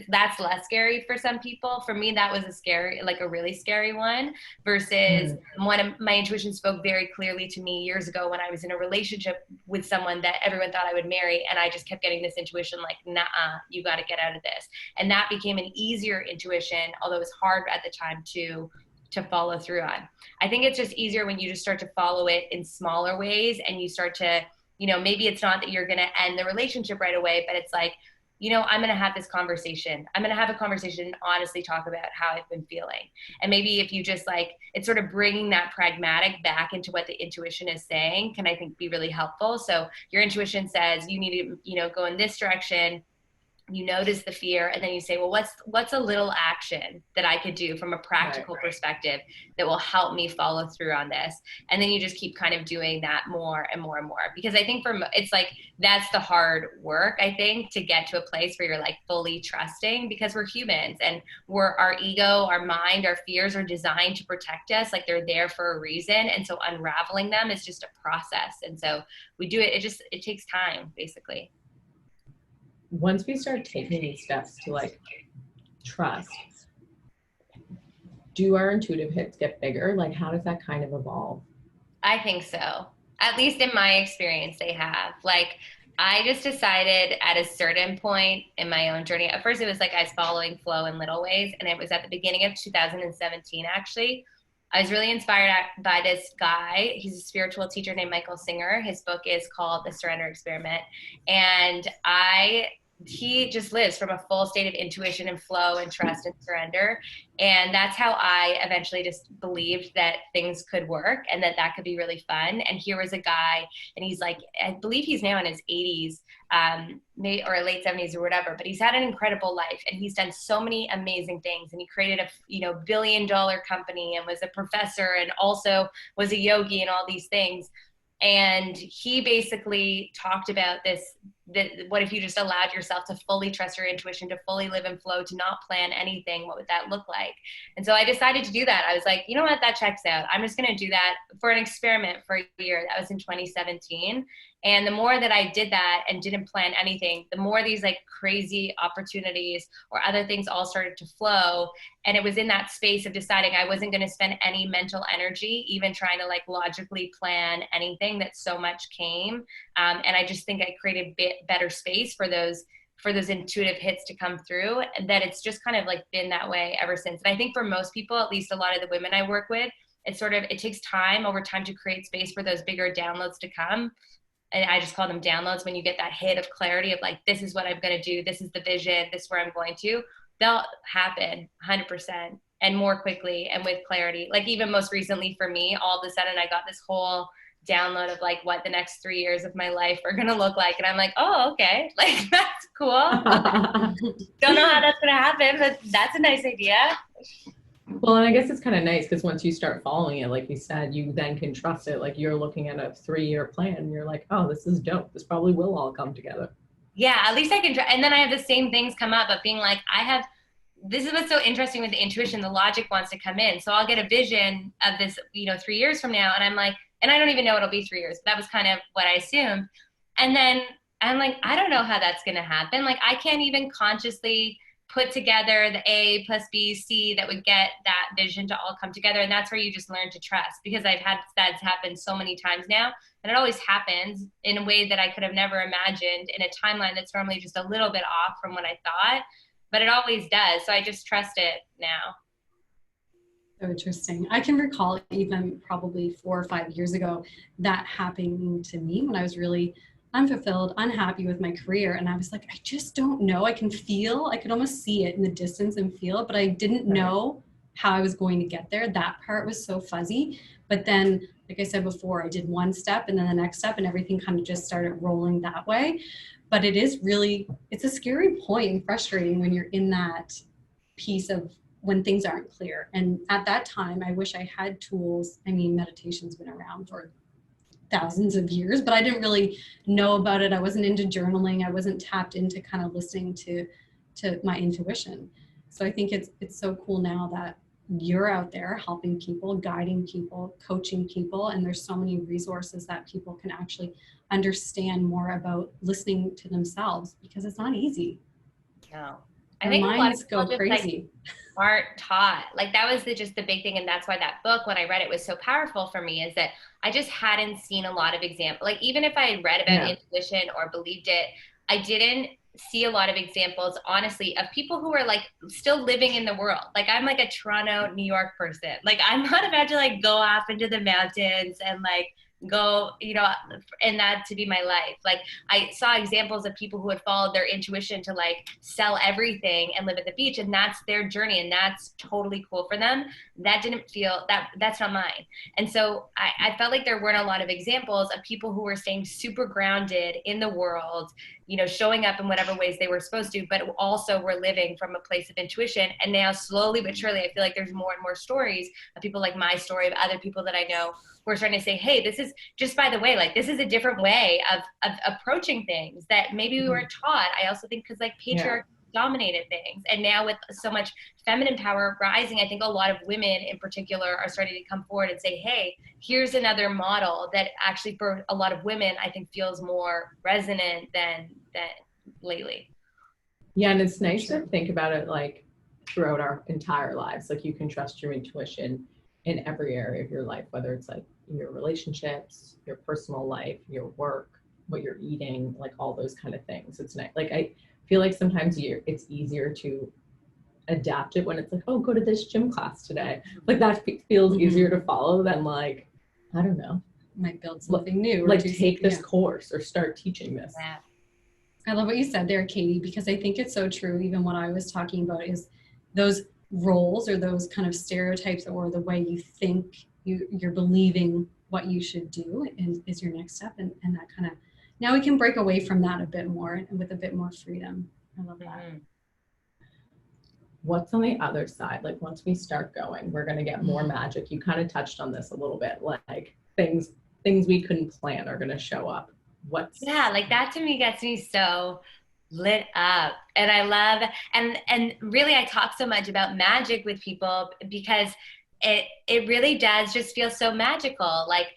that's less scary for some people. For me, that was a really scary one, versus one of my intuition spoke very clearly to me years ago when I was in a relationship with someone that everyone thought I would marry. And I just kept getting this intuition like, nah, you got to get out of this. And that became an easier intuition, although it was hard at the time to follow through on. I think it's just easier when you just start to follow it in smaller ways, and you start to, maybe it's not that you're going to end the relationship right away, but it's like, I'm going to have this conversation. I'm going to have a conversation and honestly talk about how I've been feeling. And maybe if you just it's sort of bringing that pragmatic back into what the intuition is saying can, I think, be really helpful. So your intuition says you need to, go in this direction. You notice the fear, and then you say, well, what's a little action that I could do from a practical perspective that will help me follow through on this? And then you just keep kind of doing that more and more and more, because I think it's like, that's the hard work, I think, to get to a place where you're like fully trusting, because we're humans, and our ego, our mind, our fears are designed to protect us. Like, they're there for a reason. And so unraveling them is just a process. And so we do it. It takes time, basically. Once we start taking these steps to trust, do our intuitive hits get bigger? Like, how does that kind of evolve? I think so. At least in my experience, they have. Like, I just decided at a certain point in my own journey, at first it was like I was following flow in little ways. And it was at the beginning of 2017, actually. I was really inspired by this guy. He's a spiritual teacher named Michael Singer. His book is called The Surrender Experiment. And he just lives from a full state of intuition and flow and trust and surrender. And that's how I eventually just believed that things could work and that could be really fun. And here was a guy, and he's like, I believe he's now in his 80s, maybe, or late 70s or whatever, but he's had an incredible life, and he's done so many amazing things. And he created a billion-dollar company, and was a professor, and also was a yogi, and all these things. And he basically talked about that what if you just allowed yourself to fully trust your intuition, to fully live in flow, to not plan anything? What would that look like? And so I decided to do that. I was like, you know what, that checks out. I'm just going to do that for an experiment for a year. That was in 2017. And the more that I did that and didn't plan anything, the more these crazy opportunities or other things all started to flow. And it was in that space of deciding I wasn't going to spend any mental energy, even trying to logically plan anything, that so much came. And I just think I created better space for those intuitive hits to come through, and that it's just kind of been that way ever since. And I think for most people, at least a lot of the women I work with, it takes time over time to create space for those bigger downloads to come. And I just call them downloads. When you get that hit of clarity of this is what I'm going to do, this is the vision, this is where I'm going to, they'll happen 100% and more quickly and with clarity. Even most recently for me, all of a sudden I got this whole download of what the next 3 years of my life are going to look like. And I'm like, oh, okay. That's cool. Don't know how that's going to happen, but that's a nice idea. Well, and I guess it's kind of nice because once you start following it, like you said, you then can trust it. You're looking at a 3-year plan and you're like, oh, this is dope. This probably will all come together. Yeah, at least I can. And then I have the same things come up of being like, this is what's so interesting with the intuition. The logic wants to come in. So I'll get a vision of this, 3 years from now. And I'm like, and I don't even know it'll be 3 years. That was kind of what I assumed. And then I'm like, I don't know how that's going to happen. I can't even consciously put together the A plus B, C that would get that vision to all come together. And that's where you just learn to trust, because I've had that happen so many times now. And it always happens in a way that I could have never imagined, in a timeline that's normally just a little bit off from what I thought, but it always does. So I just trust it now. So interesting. I can recall even probably 4 or 5 years ago that happening to me when I was really unfulfilled, unhappy with my career. And I was like, I just don't know. I could almost see it in the distance and feel it, but I didn't know how I was going to get there. That part was so fuzzy. But then, like I said before, I did one step and then the next step, and everything kind of just started rolling that way. But it's a scary point and frustrating when you're in that piece of when things aren't clear. And at that time, I wish I had tools. I mean, meditation's been around for thousands of years, but I didn't really know about it. I wasn't into journaling. I wasn't tapped into kind of listening to my intuition. So I think it's so cool now that you're out there helping people, guiding people, coaching people, and there's so many resources that people can actually understand more about listening to themselves, because it's not easy. No. I Our think a lot of minds people go just crazy. aren't taught. Like that was just the big thing. And that's why that book, when I read it, was so powerful for me, is that I just hadn't seen a lot of examples. Like even if I had read about intuition or believed it, I didn't see a lot of examples, honestly, of people who are like still living in the world. Like I'm like a Toronto, New York person. Like I'm not about to like go off into the mountains and like go, and that to be my life. Like I saw examples of people who had followed their intuition to like sell everything and live at the beach, and that's their journey, and that's totally cool for them. That didn't feel that's not mine. And so I felt like there weren't a lot of examples of people who were staying super grounded in the world, showing up in whatever ways they were supposed to, but also were living from a place of intuition. And now slowly but surely, I feel like there's more and more stories of people like my story, of other people that I know, who are starting to say, hey, this is just, by the way, like this is a different way of approaching things that maybe we weren't taught. I also think because like patriarchy dominated things. And now with so much feminine power rising, I think a lot of women in particular are starting to come forward and say, hey, here's another model that actually for a lot of women, I think feels more resonant than lately. Yeah, and it's nice to think about it like throughout our entire lives. Like you can trust your intuition in every area of your life, whether it's like your relationships, your personal life, your work, what you're eating, like all those kind of things. It's nice. Like I feel like sometimes it's easier to adapt it when it's like, oh, go to this gym class today. Like that feels easier to follow than like, I don't know, might build something new. Like take this course or start teaching this. Yeah. I love what you said there, Catie, because I think it's so true. Even what I was talking about is those roles or those kind of stereotypes, or the way you think you're believing what you should do is your next step. And that kind of, now we can break away from that a bit more and with a bit more freedom. I love that. Mm-hmm. What's on the other side? Like once we start going, we're going to get more magic. You kind of touched on this a little bit, like things we couldn't plan are going to show up. Like that to me gets me so lit up. And I love, and really I talk so much about magic with people because it really does just feel so magical. Like,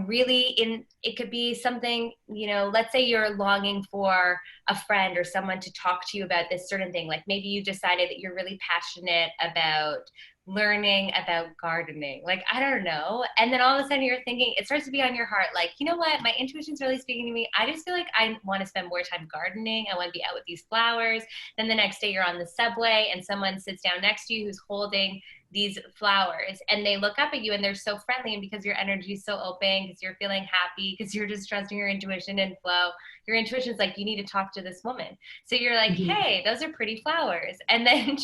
really it could be something, let's say you're longing for a friend or someone to talk to you about this certain thing. Like maybe you decided that you're really passionate about learning about gardening. Like, I don't know. And then all of a sudden you're thinking, it starts to be on your heart. Like, you know what? My intuition's really speaking to me. I just feel like I want to spend more time gardening. I want to be out with these flowers. Then the next day you're on the subway and someone sits down next to you who's holding these flowers, and they look up at you and they're so friendly. And because your energy is so open, because you're feeling happy, because you're just trusting your intuition and flow, your intuition's like, you need to talk to this woman. So you're like, hey, those are pretty flowers. And then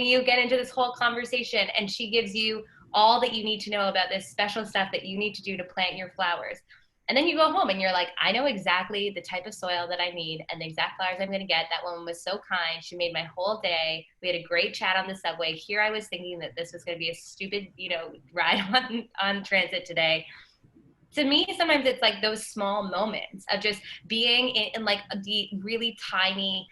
you get into this whole conversation and she gives you all that you need to know about this special stuff that you need to do to plant your flowers. And then you go home and you're like, I know exactly the type of soil that I need and the exact flowers I'm going to get. That woman was so kind. She made my whole day. We had a great chat on the subway. Here I was thinking that this was going to be a stupid, ride on transit today. To me, sometimes it's like those small moments of just being in like the really tiny,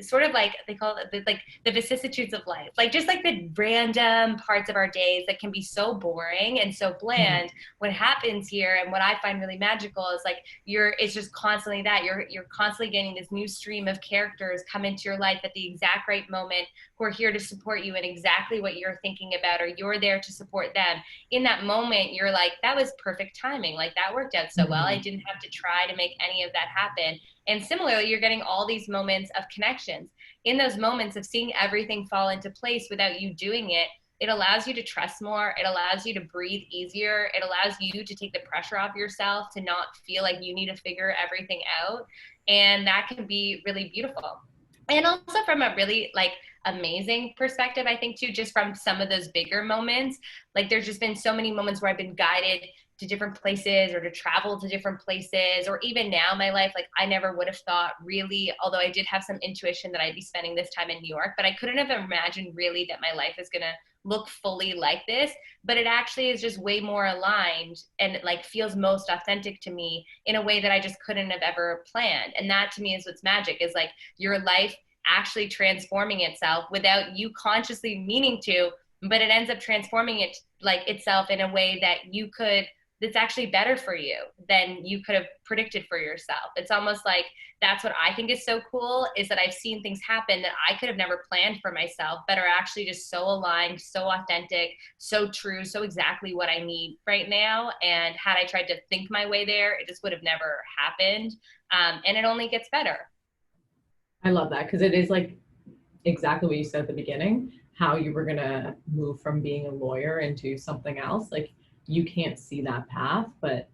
sort of like they call it like the vicissitudes of life, like just like the random parts of our days that can be so boring and so bland. What happens here and what I find really magical is like it's just constantly that you're constantly getting this new stream of characters come into your life at the exact right moment, who are here to support you in exactly what you're thinking about, or you're there to support them in that moment. You're like, that was perfect timing. Like that worked out so well. I didn't have to try to make any of that happen. And similarly, you're getting all these moments of connections. In those moments of seeing everything fall into place without you doing it, it allows you to trust more. It allows you to breathe easier. It allows you to take the pressure off yourself, to not feel like you need to figure everything out. And that can be really beautiful. And also from a really like amazing perspective, I think too, just from some of those bigger moments, like there's just been so many moments where I've been guided to different places or to travel to different places, or even now in my life, like I never would have thought really, although I did have some intuition that I'd be spending this time in New York, but I couldn't have imagined really that my life is going to look fully like this. But it actually is just way more aligned and it like feels most authentic to me in a way that I just couldn't have ever planned. And that to me is what's magic, is like your life actually transforming itself without you consciously meaning to, but it ends up transforming it like itself in a way that you could, that's actually better for you than you could have predicted for yourself. It's almost like that's what I think is so cool, is that I've seen things happen that I could have never planned for myself, but are actually just so aligned, so authentic, so true, so exactly what I need right now. And had I tried to think my way there, it just would have never happened. And it only gets better. I love that, because it is like exactly what you said at the beginning, how you were going to move from being a lawyer into something else. Like, you can't see that path, but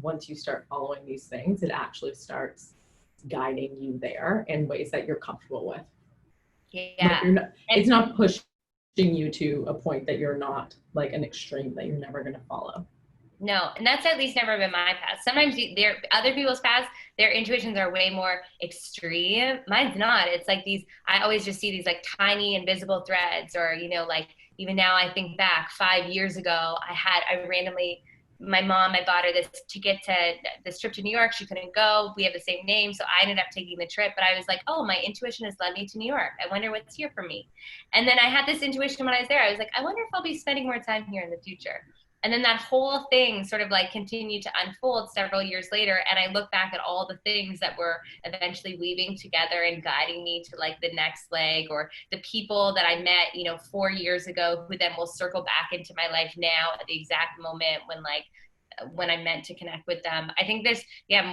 once you start following these things, it actually starts guiding you there in ways that you're comfortable with. Yeah. It's not pushing you to a point that you're not, like an extreme that you're never going to follow. No, and that's at least never been my path. Sometimes other people's paths, their intuitions are way more extreme. Mine's not. It's like these, I always just see these like tiny invisible threads, or, you know, like even now I think back 5 years ago, I randomly, my mom, I bought her this ticket to this trip to New York. She couldn't go. We have the same name. So I ended up taking the trip, but I was like, oh, my intuition has led me to New York. I wonder what's here for me. And then I had this intuition when I was there. I was like, I wonder if I'll be spending more time here in the future. And then that whole thing sort of like continued to unfold several years later. And I look back at all the things that were eventually weaving together and guiding me to like the next leg, or the people that I met, you know, 4 years ago, who then will circle back into my life now at the exact moment when I meant to connect with them. I think there's,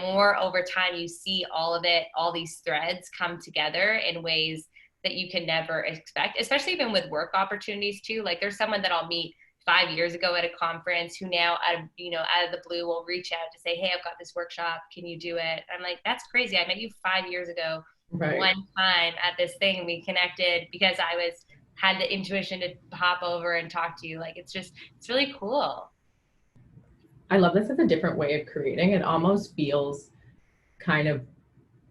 more over time, you see all of it, all these threads come together in ways that you can never expect, especially even with work opportunities too. Like, there's someone that I'll meet 5 years ago at a conference who now out of the blue will reach out to say, hey, I've got this workshop, can you do it? I'm like, that's crazy. I met you 5 years ago, right, one time at this thing. We connected because I had the intuition to hop over and talk to you. Like, it's really cool. I love this as a different way of creating. It almost feels kind of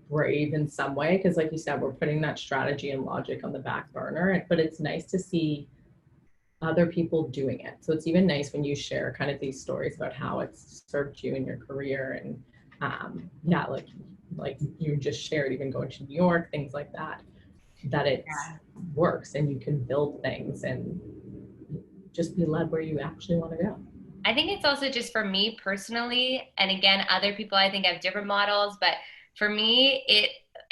brave in some way, because like you said, we're putting that strategy and logic on the back burner, but it's nice to see other people doing it. So it's even nice when you share kind of these stories about how it's served you in your career. And like you just shared, even going to New York, things like that, that it works and you can build things and just be led where you actually want to go. I think it's also just for me personally, and again, other people I think have different models, but for me,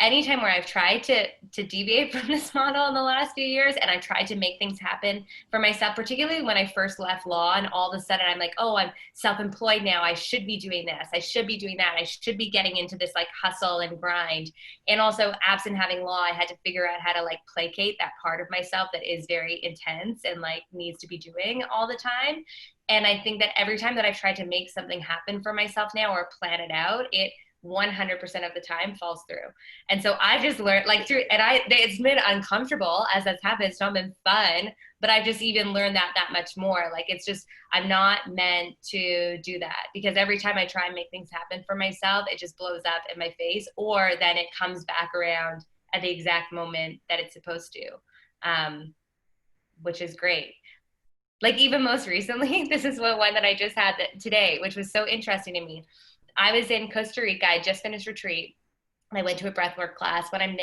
anytime where I've tried to deviate from this model in the last few years, and I tried to make things happen for myself, particularly when I first left law, and all of a sudden I'm like, oh, I'm self-employed now. I should be doing this. I should be doing that. I should be getting into this like hustle and grind. And also, absent having law, I had to figure out how to like placate that part of myself that is very intense and like needs to be doing all the time. And I think that every time that I've tried to make something happen for myself now or plan it out, it 100% of the time falls through. And so I just learned it's been uncomfortable as that's happened. It's not been fun, but I've just even learned that much more. Like, it's just, I'm not meant to do that, because every time I try and make things happen for myself, it just blows up in my face, or then it comes back around at the exact moment that it's supposed to, which is great. Like, even most recently, this is one that I just had today, which was so interesting to me. I was in Costa Rica. I just finished retreat. I went to a breathwork class. When I'm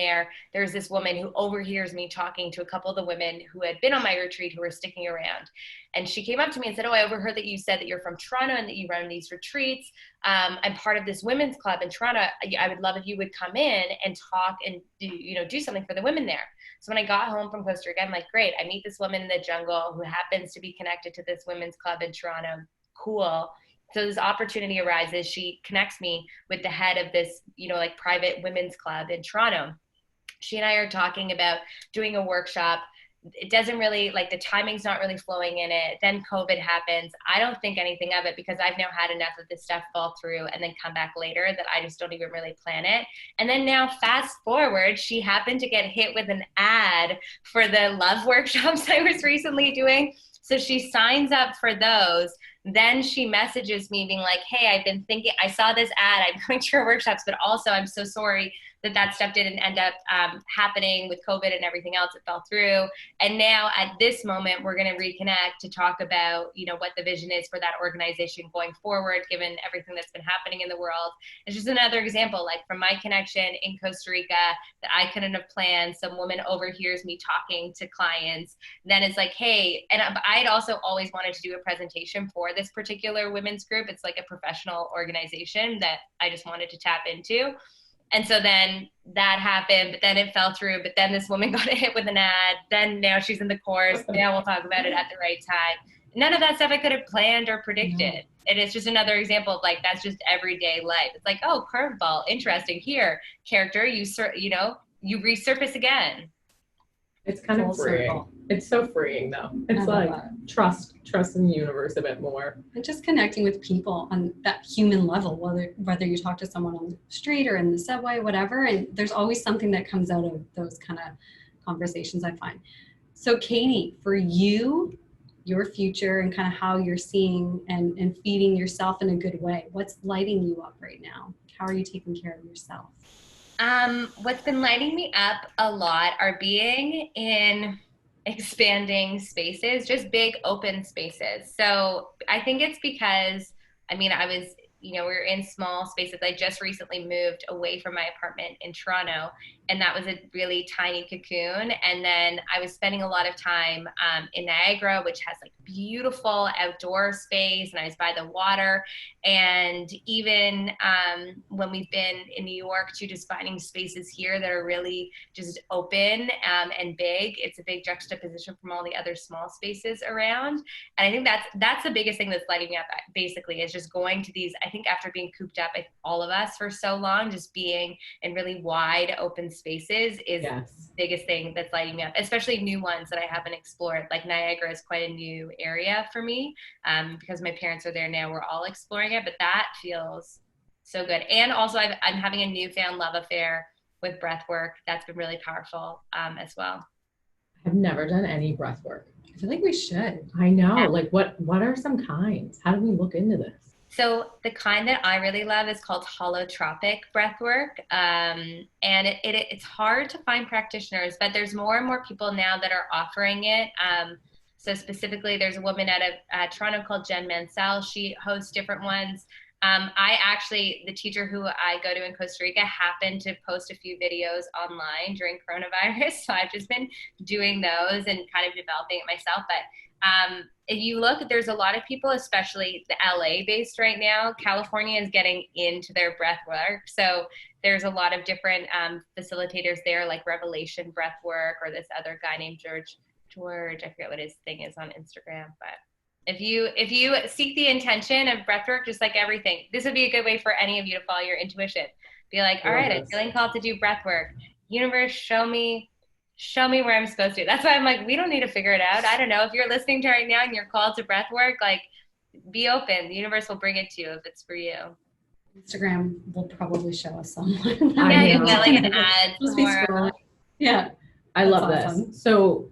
there's this woman who overhears me talking to a couple of the women who had been on my retreat who were sticking around. And she came up to me and said, oh, I overheard that you said that you're from Toronto and that you run these retreats. I'm part of this women's club in Toronto. I would love if you would come in and talk and do something for the women there. So when I got home from Costa Rica, I'm like, great. I meet this woman in the jungle who happens to be connected to this women's club in Toronto. Cool. So this opportunity arises. She connects me with the head of this, like private women's club in Toronto. She and I are talking about doing a workshop. It doesn't really, like, the timing's not really flowing in it. Then COVID happens. I don't think anything of it because I've now had enough of this stuff fall through and then come back later that I just don't even really plan it. And then now fast forward, she happened to get hit with an ad for the love workshops I was recently doing. So she signs up for those. Then she messages me being like, hey, I've been thinking, I saw this ad, I'm going to your workshops, but also I'm so sorry that stuff didn't end up happening with COVID and everything else. It fell through. And now at this moment, we're going to reconnect to talk about, you know, what the vision is for that organization going forward, given everything that's been happening in the world. It's just another example, like from my connection in Costa Rica that I couldn't have planned. Some woman overhears me talking to clients. Then it's like, hey, and I'd also always wanted to do a presentation for this particular women's group. It's like a professional organization that I just wanted to tap into. And so then that happened, but then it fell through. But then this woman got hit with an ad. Then now she's in the course. Now we'll talk about it at the right time. None of that stuff I could have planned or predicted. It is just another example of like, that's just everyday life. It's like, oh, curveball, interesting. Here, character, you resurface again. It's kind of freeing. Circle. It's so freeing though. It's like trust in the universe a bit more. And just connecting with people on that human level, whether you talk to someone on the street or in the subway, whatever, and there's always something that comes out of those kind of conversations, I find. So Catie, for you, your future and kind of how you're seeing and feeding yourself in a good way, what's lighting you up right now? How are you taking care of yourself? What's been lighting me up a lot are being in expanding spaces, just big open spaces. So I think it's because, we were in small spaces. I just recently moved away from my apartment in Toronto, and that was a really tiny cocoon. And then I was spending a lot of time in Niagara, which has like beautiful outdoor space, and I was by the water. And even when we've been in New York too, just finding spaces here that are really just open and big. It's a big juxtaposition from all the other small spaces around. And I think that's the biggest thing that's lighting me up, basically, is just going to these, I think after being cooped up, all of us for so long, just being in really wide open spaces is the biggest thing that's lighting me up, especially new ones that I haven't explored. Like Niagara is quite a new area for me because my parents are there now. We're all exploring it, but that feels so good. And also I'm having a newfound love affair with breath work. That's been really powerful as well. I've never done any breath work. I feel like we should. I know. Yeah. Like what are some kinds? How do we look into this? So the kind that I really love is called Holotropic breathwork, and it's hard to find practitioners, but there's more and more people now that are offering it. So specifically, there's a woman out of Toronto called Jen Mansell. She hosts different ones. The teacher who I go to in Costa Rica happened to post a few videos online during coronavirus, so I've just been doing those and kind of developing it myself. But if you look, there's a lot of people, especially the LA based right now. California is getting into their breath work. So there's a lot of different facilitators there, like Revelation Breath Work, or this other guy named George, I forget what his thing is on Instagram. But if you seek the intention of breath work, just like everything, this would be a good way for any of you to follow your intuition. Be like, all right, I'm feeling called to do breath work. Universe, show me where I'm supposed to. That's why I'm like, we don't need to figure it out. I don't know. If you're listening to right now and you're called to breath work, like, be open. The universe will bring it to you if it's for you. Instagram will probably show us someone. Yeah, you will, like an ad. Yeah. I love this. So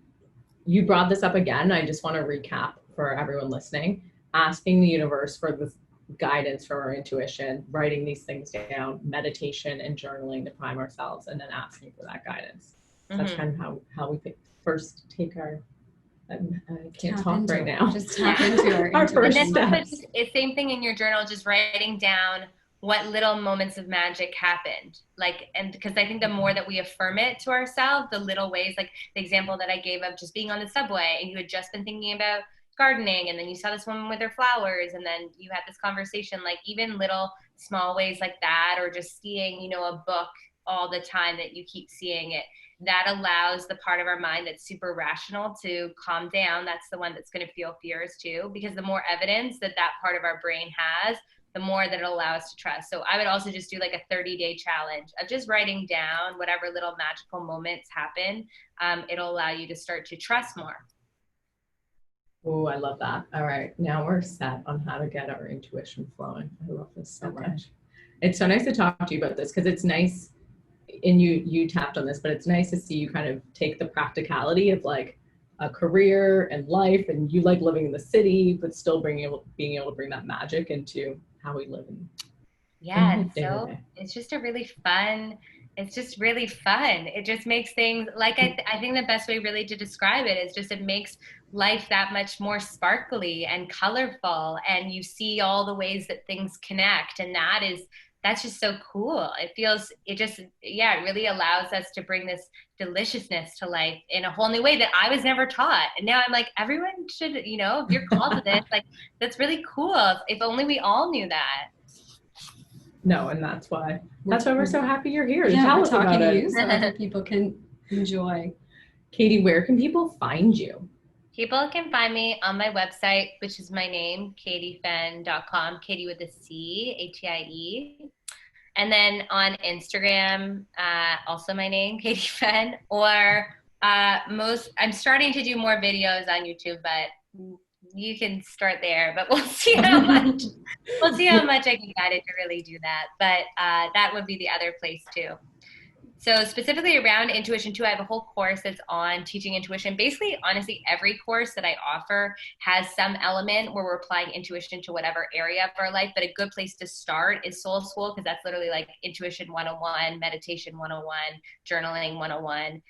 you brought this up again. I just want to recap for everyone listening, asking the universe for this guidance from our intuition, writing these things down, meditation and journaling to prime ourselves, and then asking for that guidance. That's kind of how we first take our, I can't talk right now. Just tap into our first steps. It's same thing in your journal, just writing down what little moments of magic happened. And because I think the more that we affirm it to ourselves, the little ways, like the example that I gave of just being on the subway and you had just been thinking about gardening, and then you saw this woman with her flowers, and then you had this conversation, like even little small ways like that, or just seeing, a book all the time that you keep seeing it. That allows the part of our mind that's super rational to calm down. That's the one that's going to feel fears too, because the more evidence that part of our brain has, the more that it'll allow us to trust. So I would also just do like a 30-day challenge of just writing down whatever little magical moments happen. It'll allow you to start to trust more. Oh, I love that. All right. Now we're set on how to get our intuition flowing. I love this so much. It's so nice to talk to you about this, because it's nice. And you tapped on this, but it's nice to see you kind of take the practicality of like a career and life, and you like living in the city, but still being able to bring that magic into how we live. So it's just a really fun it's just really fun. It just makes things like, I think the best way really to describe it is just, it makes life that much more sparkly and colorful, and you see all the ways that things connect. And that's just so cool. It really allows us to bring this deliciousness to life in a whole new way that I was never taught. And now I'm like, everyone should, if you're called to this, like, that's really cool. If only we all knew that. No, and that's why we're so happy you're here to tell us talking about to it. you so other people can enjoy. Katie, where can people find you? People can find me on my website, which is my name, catiefenn.com, Katie with a C, H-E-I-E. And then on Instagram, also my name, Catie Fenn. Or I'm starting to do more videos on YouTube, but you can start there. But we'll see how much I can get it to really do that. But that would be the other place too. So specifically around intuition too, I have a whole course that's on teaching intuition. Basically, honestly, every course that I offer has some element where we're applying intuition to whatever area of our life. But a good place to start is Soul School, because that's literally like Intuition 101, Meditation 101, Journaling 101,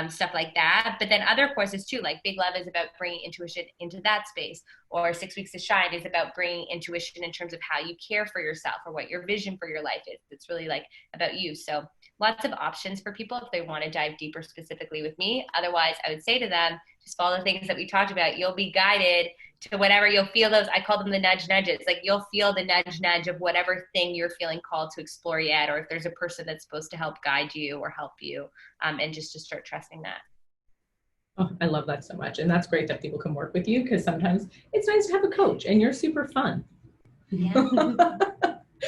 stuff like that. But then other courses too, like Big Love is about bringing intuition into that space, or 6 Weeks to Shine is about bringing intuition in terms of how you care for yourself or what your vision for your life is. It's really like about you. So lots of options for people if they want to dive deeper specifically with me. Otherwise, I would say to them, just follow the things that we talked about. You'll be guided to whatever. You'll feel those, I call them the nudges. Like, you'll feel the nudge of whatever thing you're feeling called to explore yet, or if there's a person that's supposed to help guide you or help you, and just to start trusting that. Oh, I love that so much. And that's great that people can work with you, because sometimes it's nice to have a coach, and you're super fun. Yeah.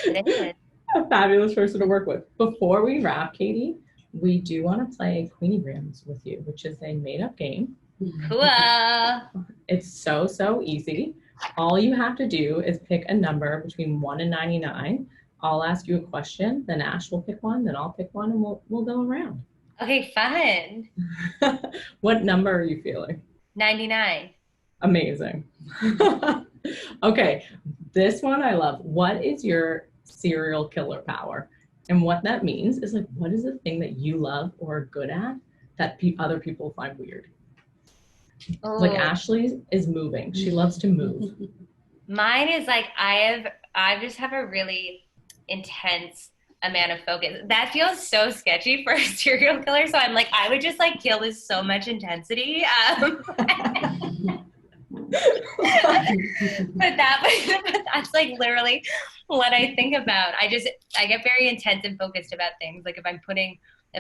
It is. A fabulous person to work with. Before we wrap, Katie, we do want to play Queeniegrams with you, which is a made-up game. Cool. It's so easy. All you have to do is pick a number between 1 and 99. I'll ask you a question, then Ash will pick one, then I'll pick one, and we'll go around. Okay, fun. What number are you feeling? 99. Amazing. Okay, this one I love. What is your serial killer power? And what that means is, like, what is the thing that you love or are good at that other people find weird? Oh. Like, Ashley is moving. She loves to move. Mine is like, I just have a really intense amount of focus. That feels so sketchy for a serial killer. So I'm like, I would just like kill with so much intensity. But that's like literally what I think about. I get very intense and focused about things. Like, if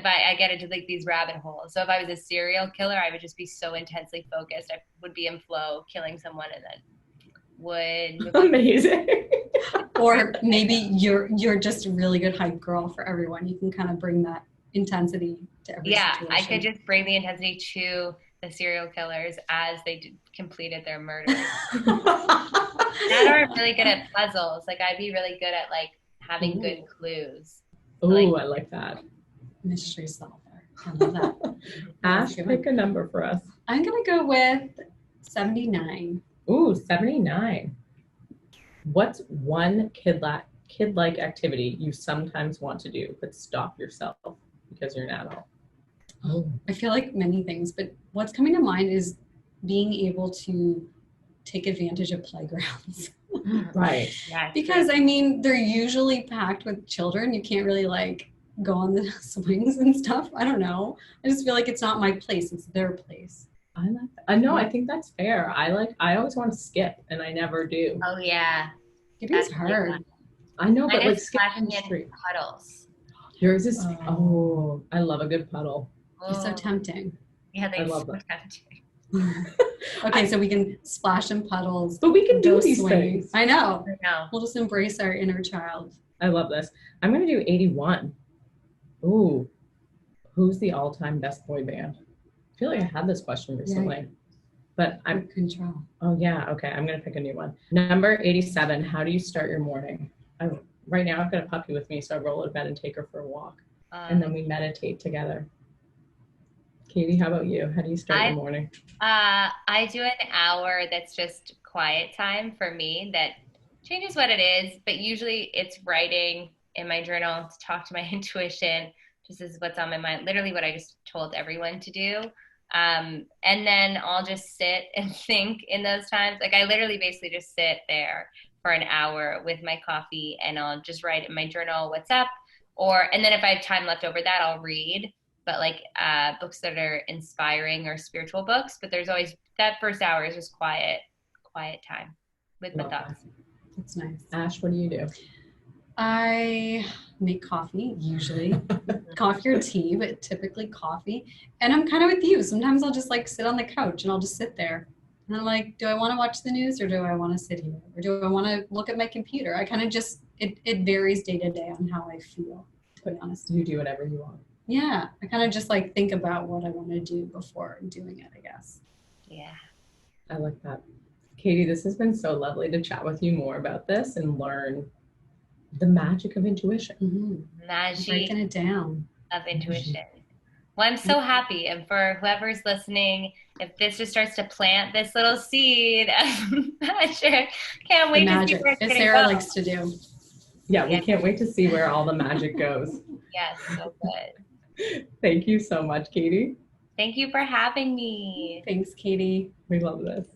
I get into like these rabbit holes. So if I was a serial killer, I would just be so intensely focused. I would be in flow, killing someone, and then would Amazing. Or maybe you're just a really good hype girl for everyone. You can kind of bring that intensity to every situation. I could just bring the intensity to the serial killers as they completed their murders. That are really good at puzzles. Like, I'd be really good at like having good clues. Oh, I like that. Mystery solver. I love that. Ash, pick a number for us. I'm going to go with 79. Ooh, 79. What's one kid-like activity you sometimes want to do but stop yourself because you're an adult? Oh, I feel like many things, but what's coming to mind is being able to take advantage of playgrounds. Right. Yeah, Because I mean, they're usually packed with children. You can't really like go on the swings and stuff. I don't know. I just feel like it's not my place. It's their place. I like that. No, I think that's fair. I always want to skip, and I never do. Oh yeah. Skipping's hard. I know, but Mine like is skipping splashing the in street. puddles. Yours is, I love a good puddle. It's so tempting. Yeah, I love that. tempting. Okay, so we can splash in puddles. But we can do go these swing. things. I know. No. We'll just embrace our inner child. I love this. I'm going to do 81. Ooh, who's the all-time best boy band? I feel like I had this question recently, but I'm Control. Oh yeah, okay. I'm gonna pick a new one. Number 87. How do you start your morning? Right now I've got a puppy with me, so I roll out of bed and take her for a walk, and then we meditate together. Katie, how about you? How do you start your morning? I do an hour that's just quiet time for me. That changes what it is, but usually it's writing in my journal to talk to my intuition, just this is what's on my mind, literally what I just told everyone to do. And then I'll just sit and think in those times. Like I literally basically just sit there for an hour with my coffee, and I'll just write in my journal what's up. And then if I have time left over that, I'll read, but like books that are inspiring or spiritual books. But there's always that first hour is just quiet time with my thoughts. That's nice. Ash, what do you do? I make coffee, usually coffee or tea, but typically coffee. And I'm kind of with you. Sometimes I'll just like sit on the couch and I'll just sit there. And I'm like, do I want to watch the news, or do I want to sit here? Or do I want to look at my computer? I kind of just, it varies day to day on how I feel, to be honest. You do whatever you want. Yeah. I kind of just like think about what I want to do before doing it, I guess. Yeah. I like that. Catie, this has been so lovely to chat with you more about this and learn the magic of intuition. Mm-hmm. Magic Breaking it down. of intuition. Well, I'm so happy. And for whoever's listening, if this just starts to plant this little seed of magic, can't wait to see where it's as going to Sarah go. likes to do. Yeah, we can't wait to see where all the magic goes. Yes, so good. Thank you so much, Catie. Thank you for having me. Thanks, Catie. We love this.